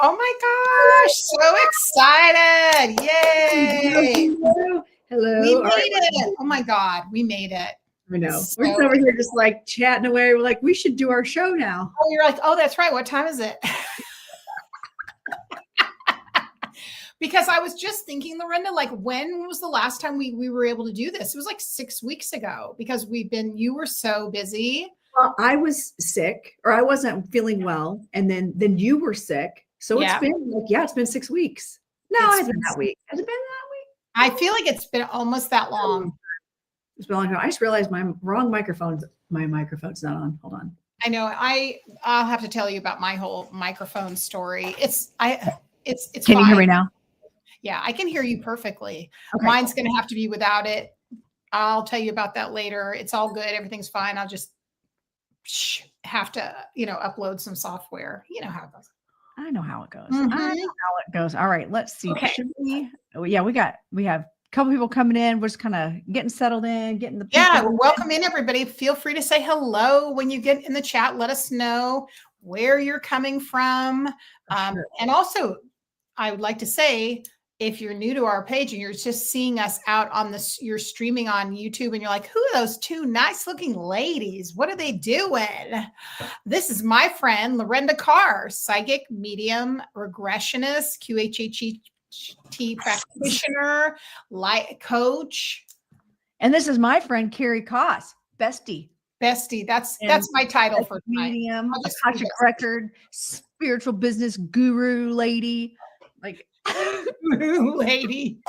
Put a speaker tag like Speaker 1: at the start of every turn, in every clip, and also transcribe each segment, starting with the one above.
Speaker 1: Oh my gosh, so excited. Yay.
Speaker 2: Hello.
Speaker 1: We made it. Oh my God, we made it.
Speaker 2: I know. We're just over here just like chatting away. We're like, we should do our show now.
Speaker 1: Oh, you're like, oh, that's right. What time is it? Because I was just thinking, Lorenda, like, when was the last time we were able to do this? It was like 6 weeks ago because you were so busy.
Speaker 2: Well, I was sick, or I wasn't feeling well, and then you were sick. So it's been like, it's been 6 weeks. No, it hasn't been that week. Has it been that week?
Speaker 1: I feel like it's been almost that long.
Speaker 2: It's been a long time. I just realized my microphone's not on. Hold on.
Speaker 1: I know. I'll have to tell you about my whole microphone story. It's
Speaker 2: Can
Speaker 1: fine.
Speaker 2: you hear me now?
Speaker 1: Yeah, I can hear you perfectly.
Speaker 2: Okay.
Speaker 1: Mine's going to have to be without it. I'll tell you about that later. It's all good. Everything's fine. I'll just have to, upload some software. You know how it goes.
Speaker 2: I know how it goes.
Speaker 1: Mm-hmm.
Speaker 2: I know how it goes. All right, let's see.
Speaker 1: Okay.
Speaker 2: Should we? Oh, yeah, we have a couple people coming in. We're just kind of getting settled in, getting the
Speaker 1: welcome in, everybody. Feel free to say hello when you get in the chat. Let us know where you're coming from.
Speaker 2: Sure.
Speaker 1: And also, I would like to say, if you're new to our page and you're just seeing us out on this, you're streaming on YouTube and you're like, who are those two nice looking ladies? What are they doing? This is my friend, Lorenda Carr, psychic, medium, regressionist, QHHT practitioner, light coach.
Speaker 2: And this is my friend, Carey Kaas, bestie.
Speaker 1: That's my title for tonight.
Speaker 2: Medium, Akashic record, spiritual business guru lady. Like,
Speaker 1: lady.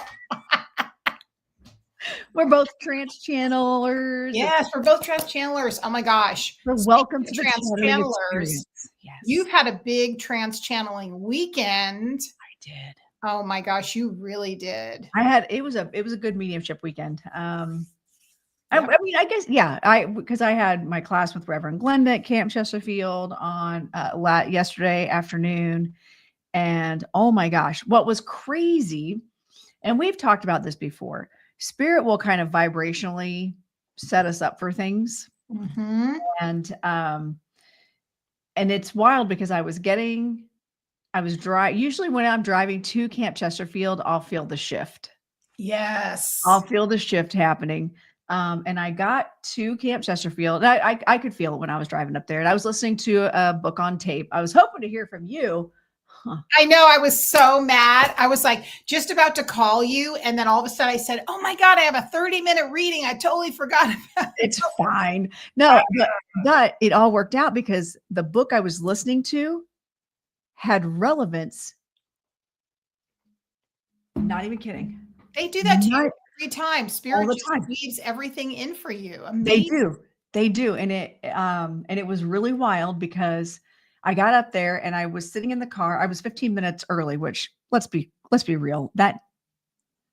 Speaker 2: We're both trance channelers.
Speaker 1: Yes, we're both trance channelers. Oh my gosh.
Speaker 2: Welcome to the
Speaker 1: trance channelers. Yes. You've had a big trance channeling weekend.
Speaker 2: I did.
Speaker 1: Oh my gosh, you really did.
Speaker 2: It was a good mediumship weekend. I mean, I guess, because I had my class with Reverend Glenda at Camp Chesterfield on yesterday afternoon. And oh my gosh, what was crazy, and we've talked about this before, spirit will kind of vibrationally set us up for things.
Speaker 1: Mm-hmm.
Speaker 2: And it's wild because usually when I'm driving to Camp Chesterfield, I'll feel the shift.
Speaker 1: Yes.
Speaker 2: I'll feel the shift happening. And I got to Camp Chesterfield. I could feel it when I was driving up there, and I was listening to a book on tape. I was hoping to hear from you.
Speaker 1: Huh. I know. I was so mad. I was like just about to call you. And then all of a sudden I said, oh my God, I have a 30-minute reading. I totally forgot about it.
Speaker 2: It's fine. No, but it all worked out because the book I was listening to had relevance. Not even kidding.
Speaker 1: They do that to you every time. Spirit just weaves everything in for you. Amazing.
Speaker 2: They do. And it was really wild because I got up there and I was sitting in the car. I was 15 minutes early, which let's be real, that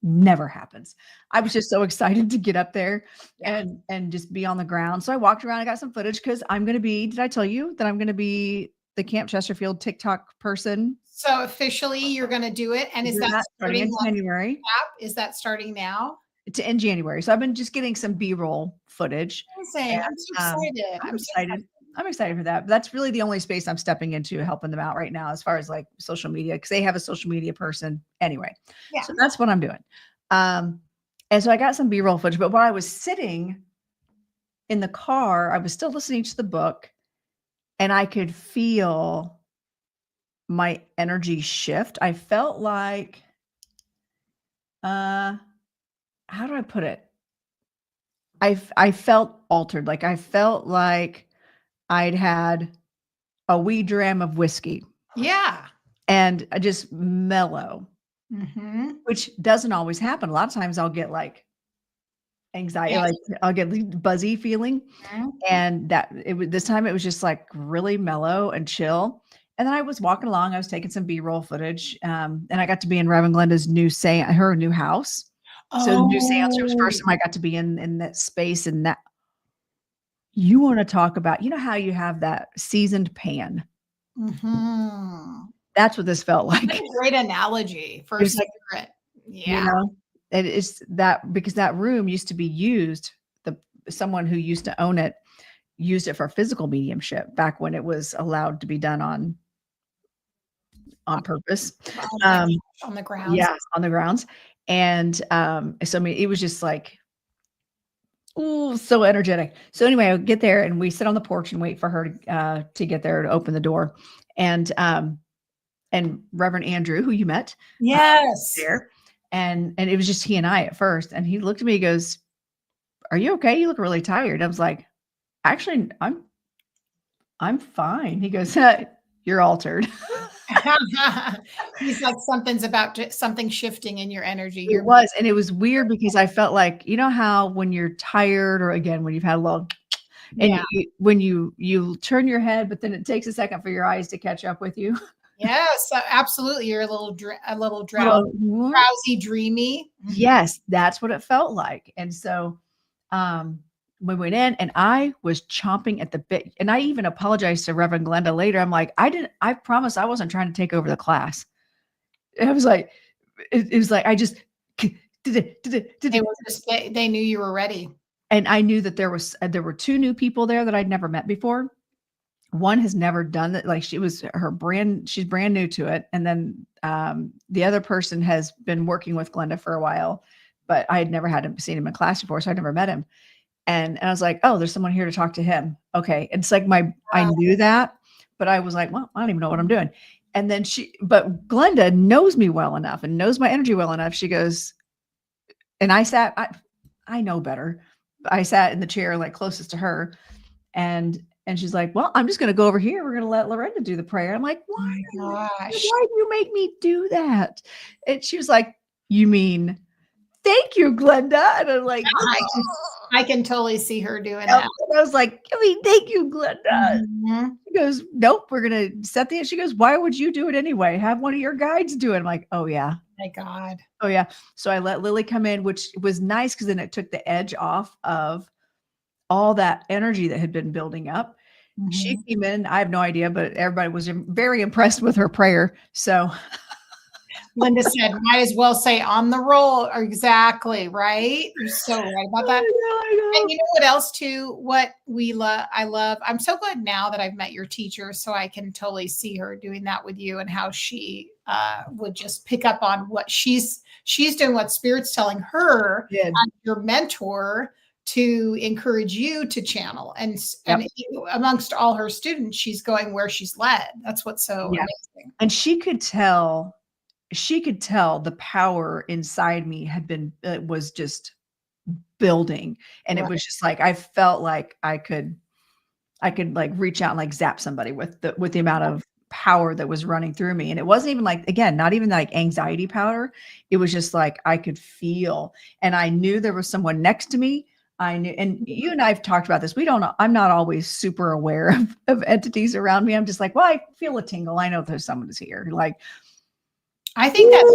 Speaker 2: never happens. I was just so excited to get up there and just be on the ground. So I walked around. I got some footage because did I tell you that I'm going to be the Camp Chesterfield TikTok person?
Speaker 1: So officially you're going to do it. And is that starting in January? Is that starting now?
Speaker 2: It's in January. So I've been just getting some B-roll footage.
Speaker 1: I'm so excited.
Speaker 2: I'm excited. I'm excited for that. But that's really the only space I'm stepping into, helping them out right now as far as like social media, because they have a social media person anyway. Yeah. So that's what I'm doing. And so I got some B-roll footage, but while I was sitting in the car, I was still listening to the book and I could feel my energy shift. I felt like, how do I put it? I felt altered. Like I felt like I'd had a wee dram of whiskey.
Speaker 1: Yeah.
Speaker 2: And just mellow, which doesn't always happen. A lot of times I'll get like anxiety, like I'll get buzzy feeling. And this time it was just like really mellow and chill. And then I was walking along, I was taking some B-roll footage. And I got to be in Reverend Glenda's her new house. So the new seance was first time I got to be in that space. And that you want to talk about, how you have that seasoned pan. That's what this felt like.
Speaker 1: That's a great analogy for spirit. Yeah.
Speaker 2: It is that because that room used to be used, someone who used to own it used it for physical mediumship back when it was allowed to be done on purpose.
Speaker 1: On the grounds.
Speaker 2: Yeah, on the grounds. And so I mean, it was just like, ooh, so energetic. So anyway, I get there and we sit on the porch and wait for her to get there to open the door. And Reverend Andrew, who you met,
Speaker 1: Yes.
Speaker 2: there. And it was just he and I at first. And he looked at me, he goes, "Are you okay? You look really tired." I was like, "Actually, I'm fine." He goes, "You're altered."
Speaker 1: He's like, something shifting in your energy.
Speaker 2: It was, and it was weird because I felt like, you know how when you're tired, or again, when you've had a long, and when you turn your head, but then it takes a second for your eyes to catch up with you.
Speaker 1: Yes, absolutely. You're a little drowsy, dreamy.
Speaker 2: Yes, that's what it felt like. And so we went in and I was chomping at the bit. And I even apologized to Reverend Glenda later. I'm like, I promise I wasn't trying to take over the class. I was like, it was like, I just
Speaker 1: they knew you were ready.
Speaker 2: And I knew that there were 2 new people there that I'd never met before. One has never done that. Like she's brand new to it. And then the other person has been working with Glenda for a while, but I had never seen him in class before. So I never met him. And I was like, oh, there's someone here to talk to him. Okay. It's like I knew that, but I was like, well, I don't even know what I'm doing. And then but Glenda knows me well enough and knows my energy well enough. She goes, and I know better. I sat in the chair like closest to her, and she's like, well, I'm just going to go over here. We're going to let Lorenda do the prayer. I'm like, why? Why do you make me do that? And she was like, you mean, thank you, Glenda. And I'm like,
Speaker 1: I can totally see her doing that.
Speaker 2: And I was like, I mean, thank you, Glenda. She goes, nope, we're going to set the, she goes, why would you do it anyway? Have one of your guides do it. I'm like, oh yeah.
Speaker 1: My God.
Speaker 2: Oh yeah. So I let Lily come in, which was nice because then it took the edge off of all that energy that had been building up. She came in, I have no idea, but everybody was very impressed with her prayer. So
Speaker 1: Linda said, might as well say on the roll. Exactly. Right. You're so right about that. I know. And you know what else too? What I love. I'm so glad now that I've met your teacher, so I can totally see her doing that with you and how she would just pick up on what she's doing, what Spirit's telling her, your mentor, to encourage you to channel. And amongst all her students, she's going where she's led. That's what's so amazing.
Speaker 2: And she could tell the power inside me was just building. And it was just like, I felt like I could like reach out and like zap somebody with the amount of power that was running through me. And it wasn't even like, again, not even like anxiety power. It was just like, I could feel, and I knew there was someone next to me. I knew, and you and I have talked about this. I'm not always super aware of entities around me. I'm just like, well, I feel a tingle. I know there's someone is here. Like,
Speaker 1: I think that's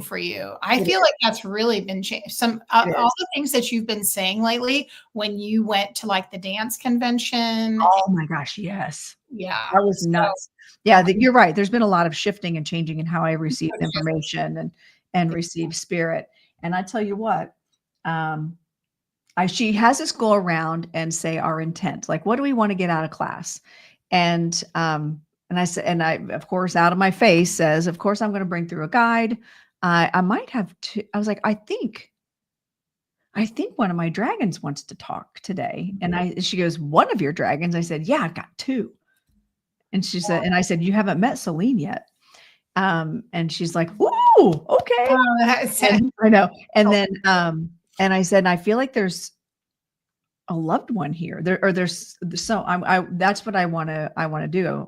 Speaker 1: for you. I feel like that's really been changed. All the things that you've been saying lately, when you went to like the dance convention.
Speaker 2: Oh my gosh. Yes.
Speaker 1: Yeah.
Speaker 2: That was nuts. Yeah. You're right. There's been a lot of shifting and changing in how I receive information and receive spirit. And I tell you what, she has us go around and say our intent, like, what do we want to get out of class? And I said, and I, of course, out of my face says, of course, I'm going to bring through a guide. I might have to, I was like, I think one of my dragons wants to talk today. And she goes, one of your dragons? I said, yeah, I've got 2. And she said, and I said, you haven't met Celine yet. And she's like, ooh, okay. I know. And then, and I said, I feel like there's a loved one here. That's what I want to do.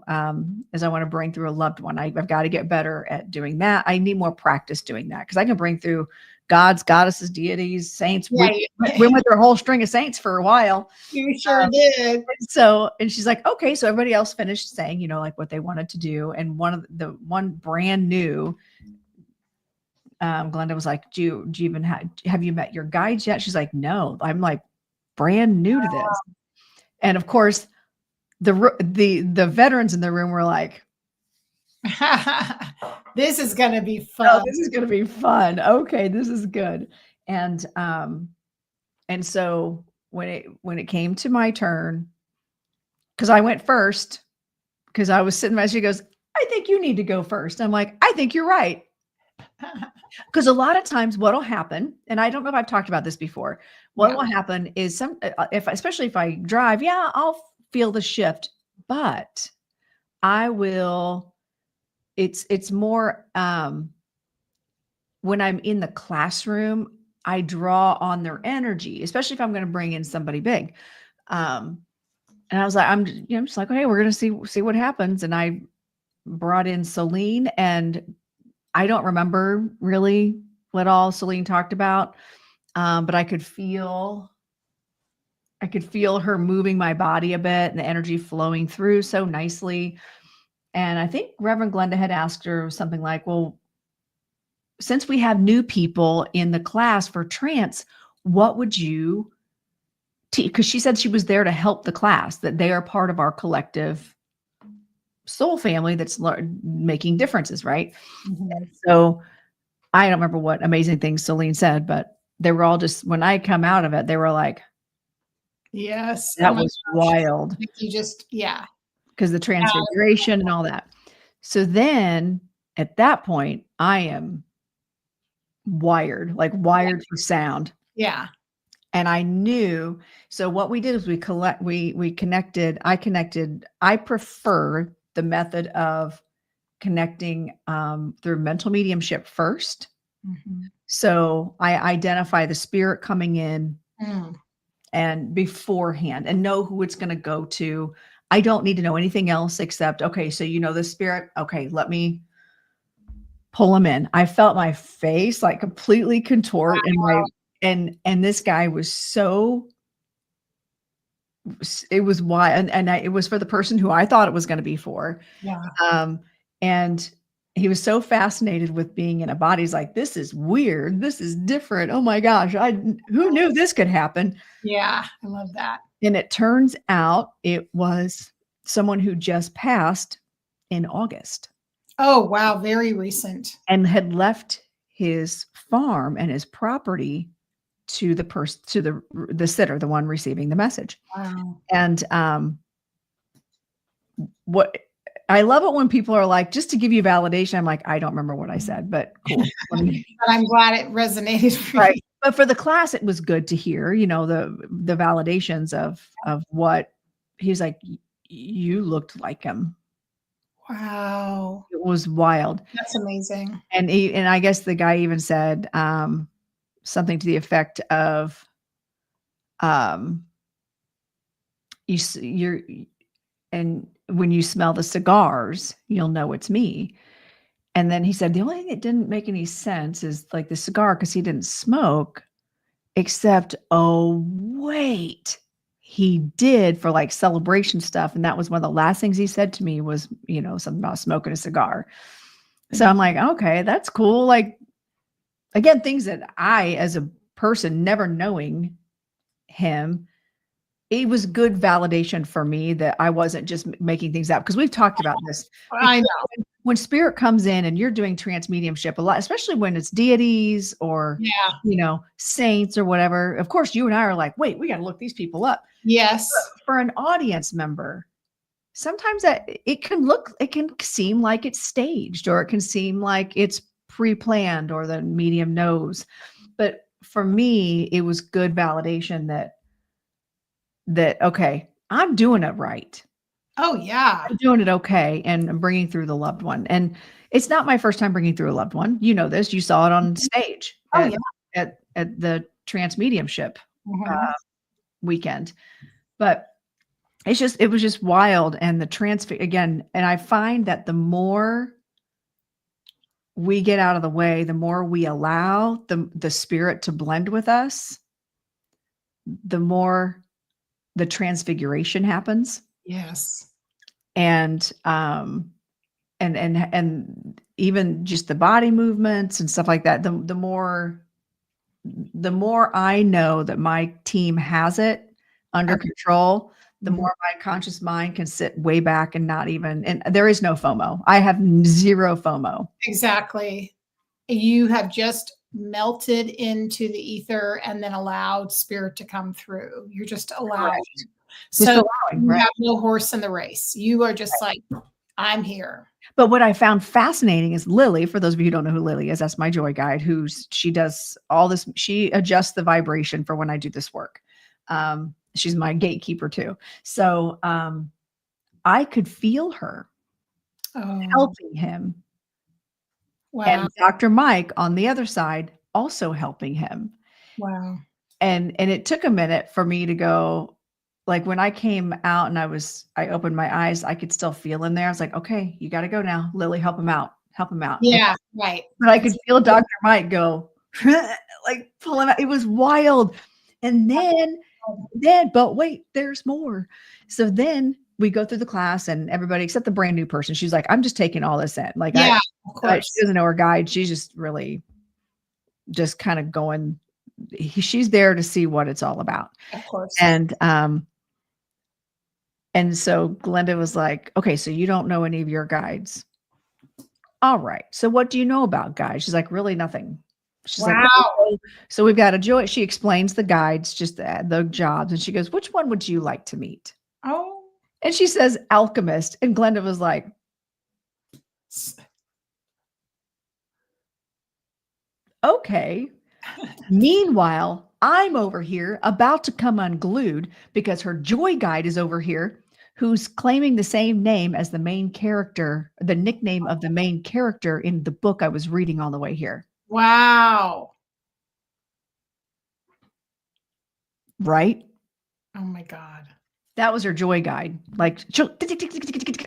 Speaker 2: Is I want to bring through a loved one. I've got to get better at doing that. I need more practice doing that, because I can bring through gods, goddesses, deities, saints. We went with their whole string of saints for a while.
Speaker 1: You sure did.
Speaker 2: And she's like, okay. So everybody else finished saying, like what they wanted to do. And one brand new, Glenda was like, do you even have you met your guides yet? She's like, no. I'm like, brand new to this. And of course the veterans in the room were like,
Speaker 1: this is going to be fun.
Speaker 2: Oh, this is going to be fun. Okay. This is good. And so when it came to my turn, cause I went first, cause I was sitting there, she goes, I think you need to go first. I'm like, I think you're right. Because a lot of times what'll happen, and I don't know if I've talked about this before, what will happen is especially if I drive, yeah, I'll feel the shift, but I will, it's more, when I'm in the classroom, I draw on their energy, especially if I'm going to bring in somebody big. And I was like, I'm just like, okay, we're going to see what happens. And I brought in Celine, and I don't remember really what all Celine talked about. But I could feel her moving my body a bit and the energy flowing through so nicely. And I think Reverend Glenda had asked her something like, well, since we have new people in the class for trance, what would you teach? Because she said she was there to help the class, that they are part of our collective soul family that's making differences, right? Mm-hmm. So I don't remember what amazing things Celine said, but they were all just, when I come out of it, they were like,
Speaker 1: yes,
Speaker 2: that was wild.
Speaker 1: You just, yeah.
Speaker 2: Because the transfiguration and all that. So then at that point, I am wired for sound.
Speaker 1: Yeah.
Speaker 2: And I knew, so what we did is we connected, I prefer the method of connecting through mental mediumship first. Mm-hmm. So I identify the spirit coming in and beforehand and know who it's going to go to. I don't need to know anything else except, okay, so the spirit, okay, let me pull him in. I felt my face like completely contort. Wow. And this guy was so, it was wild. And it was for the person who I thought it was going to be for. Yeah. And he was so fascinated with being in a body. He's like, this is weird. This is different. Oh my gosh. Who knew this could happen?
Speaker 1: Yeah. I love that.
Speaker 2: And it turns out it was someone who just passed in August.
Speaker 1: Oh, wow. Very recent.
Speaker 2: And had left his farm and his property to the person, to the sitter, the one receiving the message. Wow. And what I love it when people are like, just to give you validation. I'm like, I don't remember what I said, but cool.
Speaker 1: But I'm glad it resonated for you.
Speaker 2: Right. But for the class, it was good to hear, the validations of what he's like. You looked like him.
Speaker 1: Wow.
Speaker 2: It was wild.
Speaker 1: That's amazing.
Speaker 2: And I guess the guy even said something to the effect of, and when you smell the cigars, you'll know it's me. And then he said, the only thing that didn't make any sense is like the cigar, because he didn't smoke, except, oh, wait, he did for like celebration stuff. And that was one of the last things he said to me was, something about smoking a cigar. So I'm like, okay, that's cool. Like, again, things that I, as a person, never knowing him, it was good validation for me that I wasn't just making things up, because we've talked about this.
Speaker 1: I know.
Speaker 2: When spirit comes in and you're doing trance mediumship a lot, especially when it's deities or, saints or whatever, of course, you and I are like, wait, we got to look these people up.
Speaker 1: Yes.
Speaker 2: But for an audience member, sometimes that it can seem like it's staged, or it can seem like it's pre-planned, or the medium knows. But for me, it was good validation that, okay, I'm doing it right.
Speaker 1: Oh yeah.
Speaker 2: I'm doing it okay. And I'm bringing through the loved one. And it's not my first time bringing through a loved one. You know this, you saw it on stage at the Trance Mediumship weekend. But it was just wild. And the transfer again, and I find that the more we get out of the way, the more we allow the spirit to blend with us, the more the transfiguration happens.
Speaker 1: Yes.
Speaker 2: And even just the body movements and stuff like that, the more I know that my team has it under control, the more my conscious mind can sit way back and and there is no FOMO. I have zero FOMO.
Speaker 1: Exactly. You have just melted into the ether and then allowed spirit to come through. You're just allowed. Right. So you have no horse in the race. You are just like, I'm here.
Speaker 2: But what I found fascinating is Lily, for those of you who don't know who Lily is, that's my joy guide, she does all this. She adjusts the vibration for when I do this work. She's my gatekeeper too. So I could feel her helping him.
Speaker 1: Wow.
Speaker 2: And Dr. Mike on the other side also helping him.
Speaker 1: Wow.
Speaker 2: And it took a minute for me to go, like when I came out and I opened my eyes, I could still feel in there. I was like, okay, you got to go now. Lily, help him out. Help him out.
Speaker 1: Yeah, right.
Speaker 2: But I could feel Dr. Mike go, like pull him out. It was wild. And then, but wait, there's more. So then we go through the class and everybody except the brand new person, she's like, I'm just taking all this in. Like,
Speaker 1: yeah, of course.
Speaker 2: she doesn't know her guide. She's just really just kind of going, she's there to see what it's all about.
Speaker 1: Of course.
Speaker 2: And so Glenda was like, okay, so you don't know any of your guides. All right. So what do you know about guides? She's like, really nothing. She's
Speaker 1: wow.
Speaker 2: like, okay, so we've got a joy. She explains the guides, just the jobs. And she goes, which one would you like to meet?
Speaker 1: Oh.
Speaker 2: And she says, alchemist. And Glenda was like, okay. Meanwhile, I'm over here about to come unglued because her joy guide is over here, who's claiming the same name as the main character, the nickname of the main character in the book I was reading on the way here.
Speaker 1: Wow.
Speaker 2: Right?
Speaker 1: Oh my God.
Speaker 2: That was her joy guide. Like,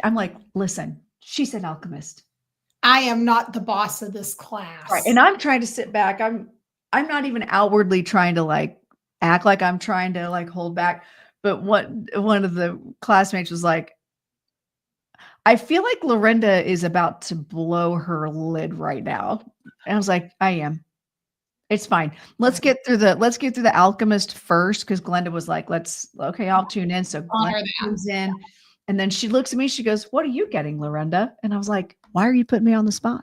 Speaker 2: I'm like, listen, she said alchemist.
Speaker 1: I am not the boss of this class.
Speaker 2: Right. And I'm trying to sit back. I'm not even outwardly trying to like act like I'm trying to like hold back. But one of the classmates was like, I feel like Lorenda is about to blow her lid right now. And I was like, I am. It's fine. Let's get through the alchemist first. Cause Glenda was like, okay, I'll tune in. So Glenda comes in and then she looks at me, she goes, what are you getting, Lorenda? And I was like, why are you putting me on the spot?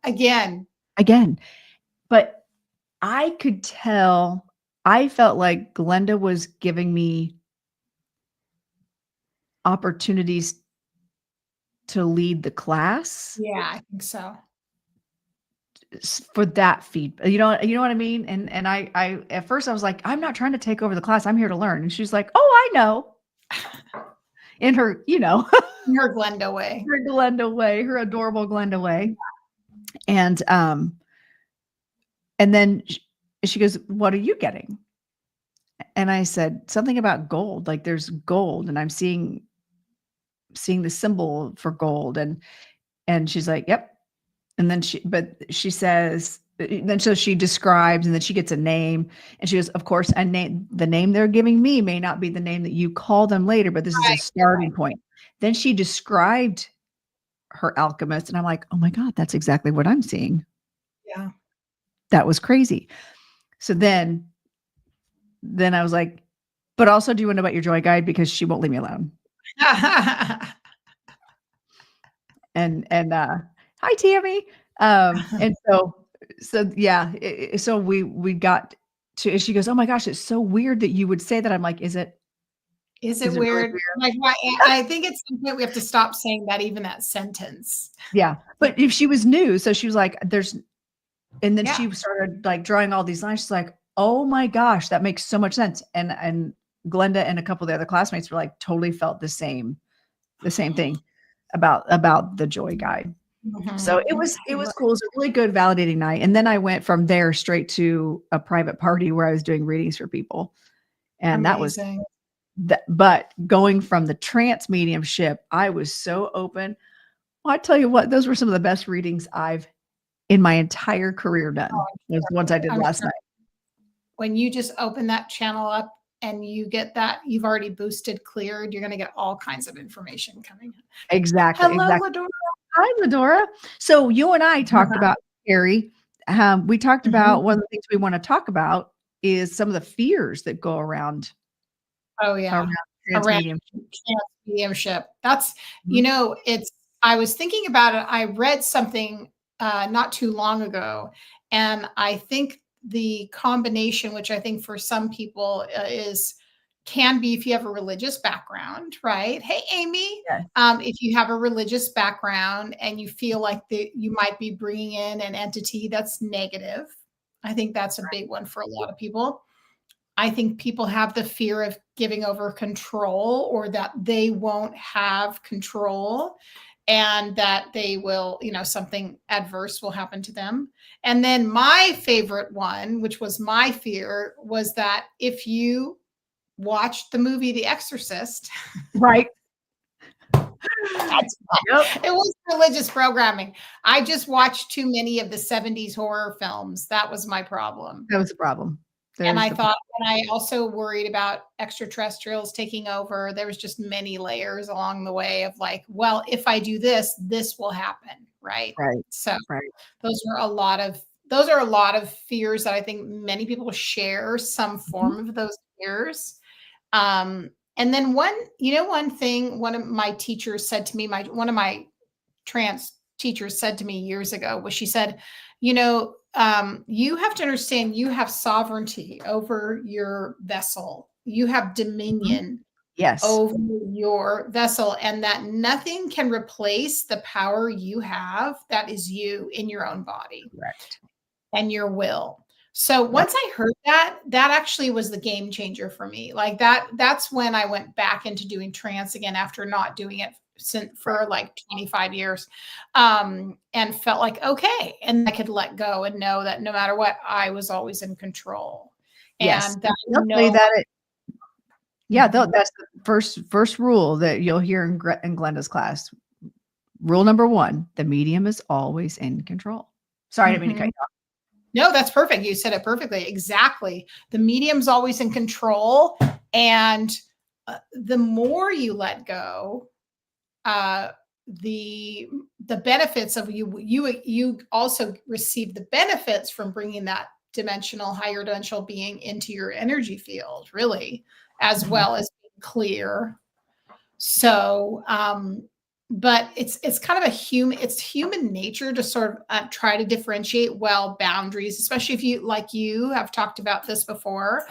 Speaker 2: Again. But I could tell, I felt like Glenda was giving me opportunities to lead the class.
Speaker 1: Yeah, I think so.
Speaker 2: For that feedback, you know what I mean? And I at first I was like, I'm not trying to take over the class. I'm here to learn. And she's like, oh, I know. In her, in
Speaker 1: her Glenda way.
Speaker 2: Her adorable Glenda way. And then she goes, what are you getting? And I said something about gold. Like there's gold and I'm seeing the symbol for gold. And she's like, yep. And then she says, then so she describes and then she gets a name and she goes, of course, the name they're giving me may not be the name that you call them later, but this is a starting point. Then she described her alchemist and I'm like, oh my God, that's exactly what I'm seeing.
Speaker 1: Yeah.
Speaker 2: That was crazy. So then I was like, but also do you want to know about your joy guide? Because she won't leave me alone. and hi, Tammy. And so yeah, so we got to, and she goes, oh my gosh, it's so weird that you would say that. I'm like, is it
Speaker 1: weird? Really weird? Like, why? I think at some point we have to stop saying that, even that sentence.
Speaker 2: Yeah. But if she was new, so she was like, and then she started like drawing all these lines. She's like, oh my gosh, that makes so much sense. And Glenda and a couple of the other classmates were like, totally felt the same thing about the joy guide. Mm-hmm. So it was cool. It was a really good validating night. And then I went from there straight to a private party where I was doing readings for people. And amazing. But going from the trance mediumship, I was so open. Well, I tell you what, those were some of the best readings I've in my entire career done. Those ones I did last night.
Speaker 1: When you just open that channel up and you get that, you've already boosted, cleared, you're going to get all kinds of information coming in.
Speaker 2: Exactly.
Speaker 1: Hello, Ladora.
Speaker 2: Hi, Ladora. So you and I talked about, Carey, we talked about one of the things we want to talk about is some of the fears that go around.
Speaker 1: Oh, yeah. Around mediumship. That's, I was thinking about it. I read something not too long ago, and I think the combination, which I think for some people is can be if you have a religious background, right? Hey, Amy,
Speaker 2: Yes.
Speaker 1: If you have a religious background and you feel like you might be bringing in an entity that's negative, I think that's a big one for a lot of people. I think people have the fear of giving over control, or that they won't have control, and that they will, something adverse will happen to them. And then my favorite one, which was my fear, was that if you watched the movie The Exorcist.
Speaker 2: Right.
Speaker 1: It was religious programming. I just watched too many of the 70s horror films. That was my problem.
Speaker 2: That was the problem.
Speaker 1: And I thought, and I also worried about extraterrestrials taking over. There was just many layers along the way of like, well, if I do this, this will happen. Right.
Speaker 2: Right.
Speaker 1: So
Speaker 2: right.
Speaker 1: those are a lot of fears that I think many people share some form of those fears. And then one thing, one of my teachers said to me, one of my trance teachers said to me years ago was, she said, you have to understand you have sovereignty over your vessel. You have dominion over your vessel, and that nothing can replace the power you have. That is you in your own body.
Speaker 2: Correct.
Speaker 1: And your will. So once I heard that actually was the game changer for me. Like that's when I went back into doing trance again after not doing it for like 25 years, and felt like, okay. And I could let go and know that no matter what, I was always in control.
Speaker 2: Yes.
Speaker 1: And
Speaker 2: that's the first rule that you'll hear in Glenda's class. Rule number 1, the medium is always in control. Sorry, I didn't mean to cut you off.
Speaker 1: No, that's perfect. You said it perfectly. Exactly. The medium's always in control. And the more you let go, the benefits of you also receive the benefits from bringing that higher dimensional being into your energy field, really, as well as being clear. So, but it's kind of it's human nature to sort of try to differentiate boundaries, especially if you have talked about this before,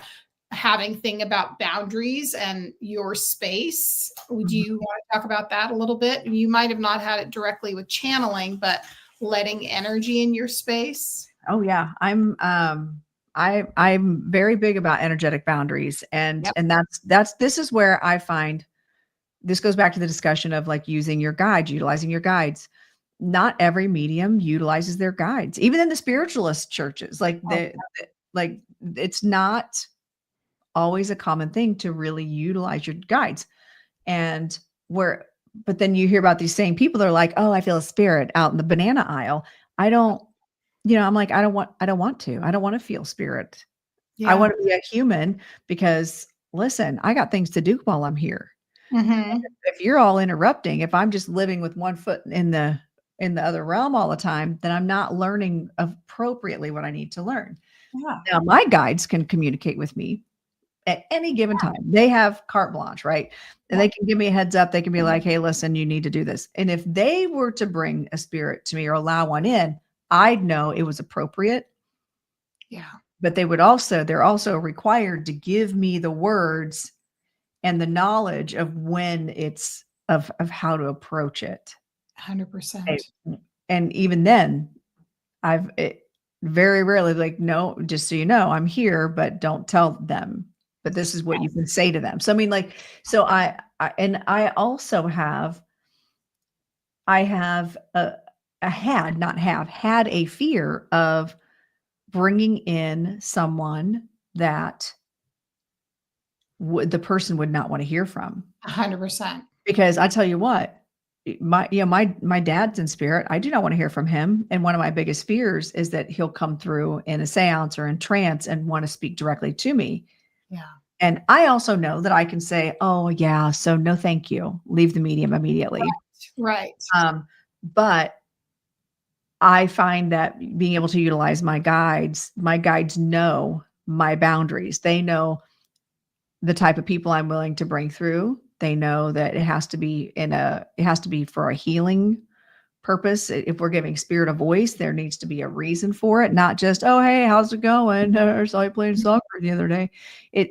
Speaker 1: having thing about boundaries and your space. Would you want to talk about that a little bit? You might have not had it directly with channeling, but letting energy in your space.
Speaker 2: Oh yeah. I'm very big about energetic boundaries, and this is where I find. This goes back to the discussion of like utilizing your guides. Not every medium utilizes their guides, even in the spiritualist churches. It's not always a common thing to really utilize your guides. But then you hear about these same people that are like, oh, I feel a spirit out in the banana aisle. I'm like, I don't want to feel spirit. Yeah. I want to be a human because listen, I got things to do while I'm here. If you're all interrupting, if I'm just living with one foot in the other realm all the time, then I'm not learning appropriately what I need to learn. Yeah. Now my guides can communicate with me at any given time. They have carte blanche, right? And they can give me a heads up. They can be like, hey, listen, you need to do this. And if they were to bring a spirit to me or allow one in, I'd know it was appropriate. Yeah. But they're also required to give me the words and the knowledge of when it's of how to approach it.
Speaker 1: 100%.
Speaker 2: And even then very rarely like, no, just so you know, I'm here, but don't tell them, but this is what you can say to them. So, I mean, like, so I also had a fear of bringing in someone that the person would not want to hear from.
Speaker 1: 100%.
Speaker 2: Because I tell you what, my dad's in spirit. I do not want to hear from him. And one of my biggest fears is that he'll come through in a seance or in trance and want to speak directly to me. Yeah. And I also know that I can say, oh yeah, so no, thank you. Leave the medium immediately.
Speaker 1: Right.
Speaker 2: But I find that being able to utilize my guides know my boundaries. They know the type of people I'm willing to bring through. They know that it has to be for a healing purpose. If we're giving spirit a voice, there needs to be a reason for it, not just, oh, hey, how's it going? I saw you playing soccer the other day.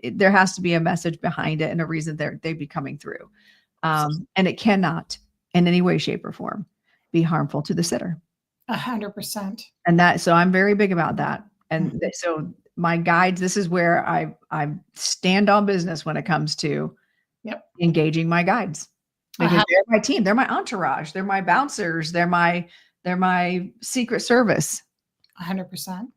Speaker 2: There has to be a message behind it and a reason they'd be coming through. And it cannot in any way, shape, or form be harmful to the sitter.
Speaker 1: 100%.
Speaker 2: And so I'm very big about that. And so my guides, this is where I stand on business when it comes to engaging my guides, because they're my team, they're my entourage, they're my bouncers, they're my secret service.
Speaker 1: 100%.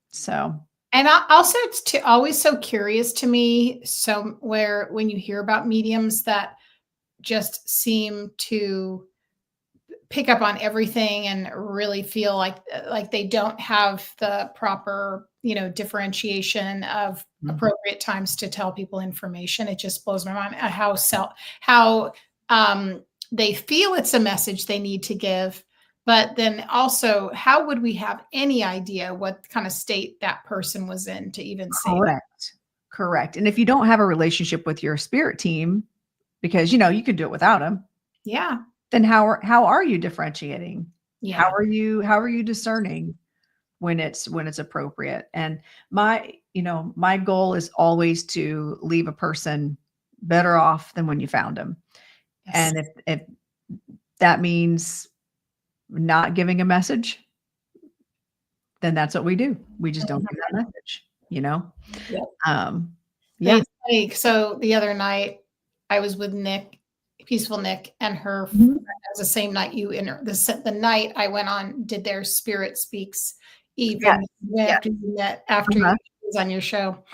Speaker 2: So,
Speaker 1: and also it's always so curious to me. So when you hear about mediums that just seem to pick up on everything and really feel like they don't have the proper, differentiation of appropriate times to tell people information. It just blows my mind how they feel it's a message they need to give. But then also, how would we have any idea what kind of state that person was in to even say that?
Speaker 2: Correct. And if you don't have a relationship with your spirit team, because, you could do it without them.
Speaker 1: Yeah.
Speaker 2: Then how are you differentiating?
Speaker 1: Yeah.
Speaker 2: How are you discerning when it's appropriate? And my goal is always to leave a person better off than when you found them. Yes. And if that means not giving a message, then that's what we do. We just don't give that message,
Speaker 1: Yeah. It's funny. So the other night I was with Nick, Peaceful Nick, and her friend. It was the same night the night I went on, did their Spirit Speaks evening after you was on your show.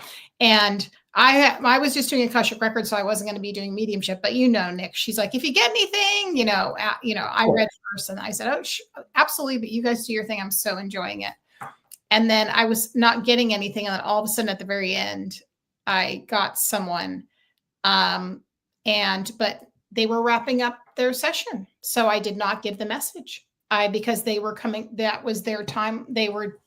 Speaker 1: And I was just doing Akashic Records, so I wasn't going to be doing mediumship. But Nick, she's like, if you get anything, I read first, and I said, oh, absolutely. But you guys do your thing. I'm so enjoying it. And then I was not getting anything, and then all of a sudden at the very end, I got someone, but they were wrapping up their session, so I did not give the message. Because they were coming. That was their time. They were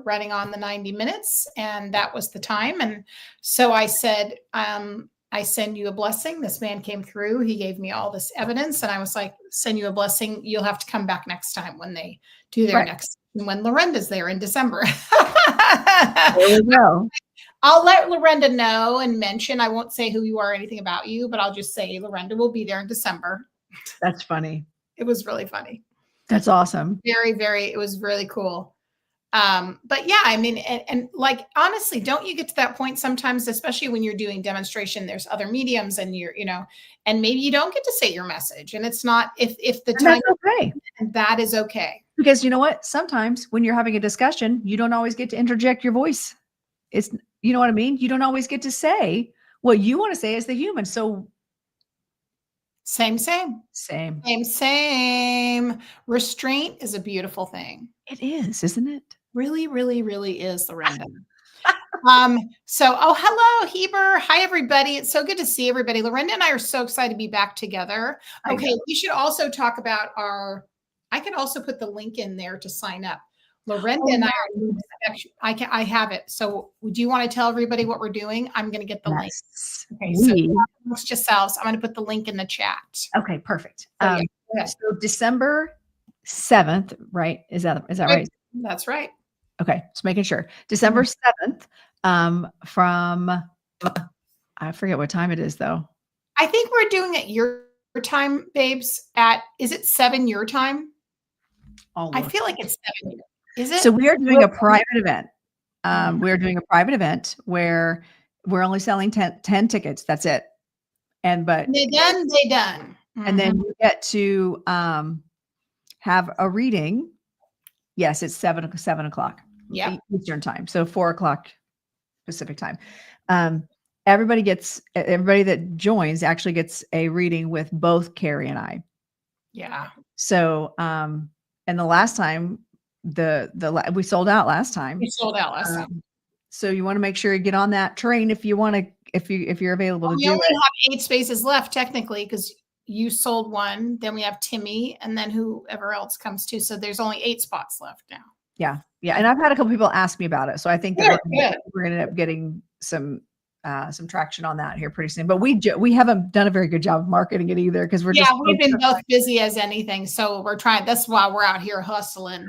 Speaker 1: running on the 90 minutes, and that was the time. And so I said, I send you a blessing. This man came through. He gave me all this evidence, and I was like, send you a blessing. You'll have to come back next time when they do their next, when Lorenda's there in December.
Speaker 2: There we go.
Speaker 1: I'll let Lorenda know and mention. I won't say who you are or anything about you, but I'll just say Lorenda will be there in December.
Speaker 2: That's funny.
Speaker 1: It was really funny.
Speaker 2: That's awesome.
Speaker 1: Very, very, it was really cool. But yeah, I mean, and like, honestly, don't you get to that point sometimes, especially when you're doing demonstration, there's other mediums and and maybe you don't get to say your message, and it's not, if the time,
Speaker 2: okay.
Speaker 1: And that is okay.
Speaker 2: Because you know what? Sometimes when you're having a discussion, you don't always get to interject your voice. You know what I mean? You don't always get to say what you want to say as the human. So
Speaker 1: same. Restraint is a beautiful thing.
Speaker 2: It is, isn't it?
Speaker 1: Really, really, really is, Lorenda. Hello, Heber. Hi, everybody. It's so good to see everybody. Lorenda and I are so excited to be back together. Okay, we should also talk about I can also put the link in there to sign up. Lorenda and I have it. So do you want to tell everybody what we're doing? I'm going to get the link. Okay, so amongst yourselves, I'm going to put the link in the chat.
Speaker 2: Okay, perfect. So December 7th, right? Is that right?
Speaker 1: That's right.
Speaker 2: Okay, just making sure. December 7th, from I forget what time it is though.
Speaker 1: I think we're doing it your time, babes. Is it 7 your time? I feel like it's 7 your. Is it?
Speaker 2: So we are doing a private event. We're doing a private event where we're only selling 10 tickets. That's it. But
Speaker 1: they done. Mm-hmm.
Speaker 2: And then you get to have a reading. Yes, it's 7 o'clock.
Speaker 1: Yeah,
Speaker 2: Eastern time. So 4 o'clock Pacific time. Everybody that joins actually gets a reading with both Carey and I.
Speaker 1: Yeah.
Speaker 2: So and the last time we sold out last time. So you want to make sure you get on that train if you want to, if you're available to do it.
Speaker 1: We only have 8 spaces left technically, because you sold one, then we have Timmy, and then whoever else comes too. So there's only 8 spots left now.
Speaker 2: Yeah. And I've had a couple people ask me about it. So I think that we're going to end up getting some some traction on that here pretty soon. But we haven't done a very good job of marketing it either because we're
Speaker 1: we've been both busy as anything. So we're trying. That's why we're out here hustling.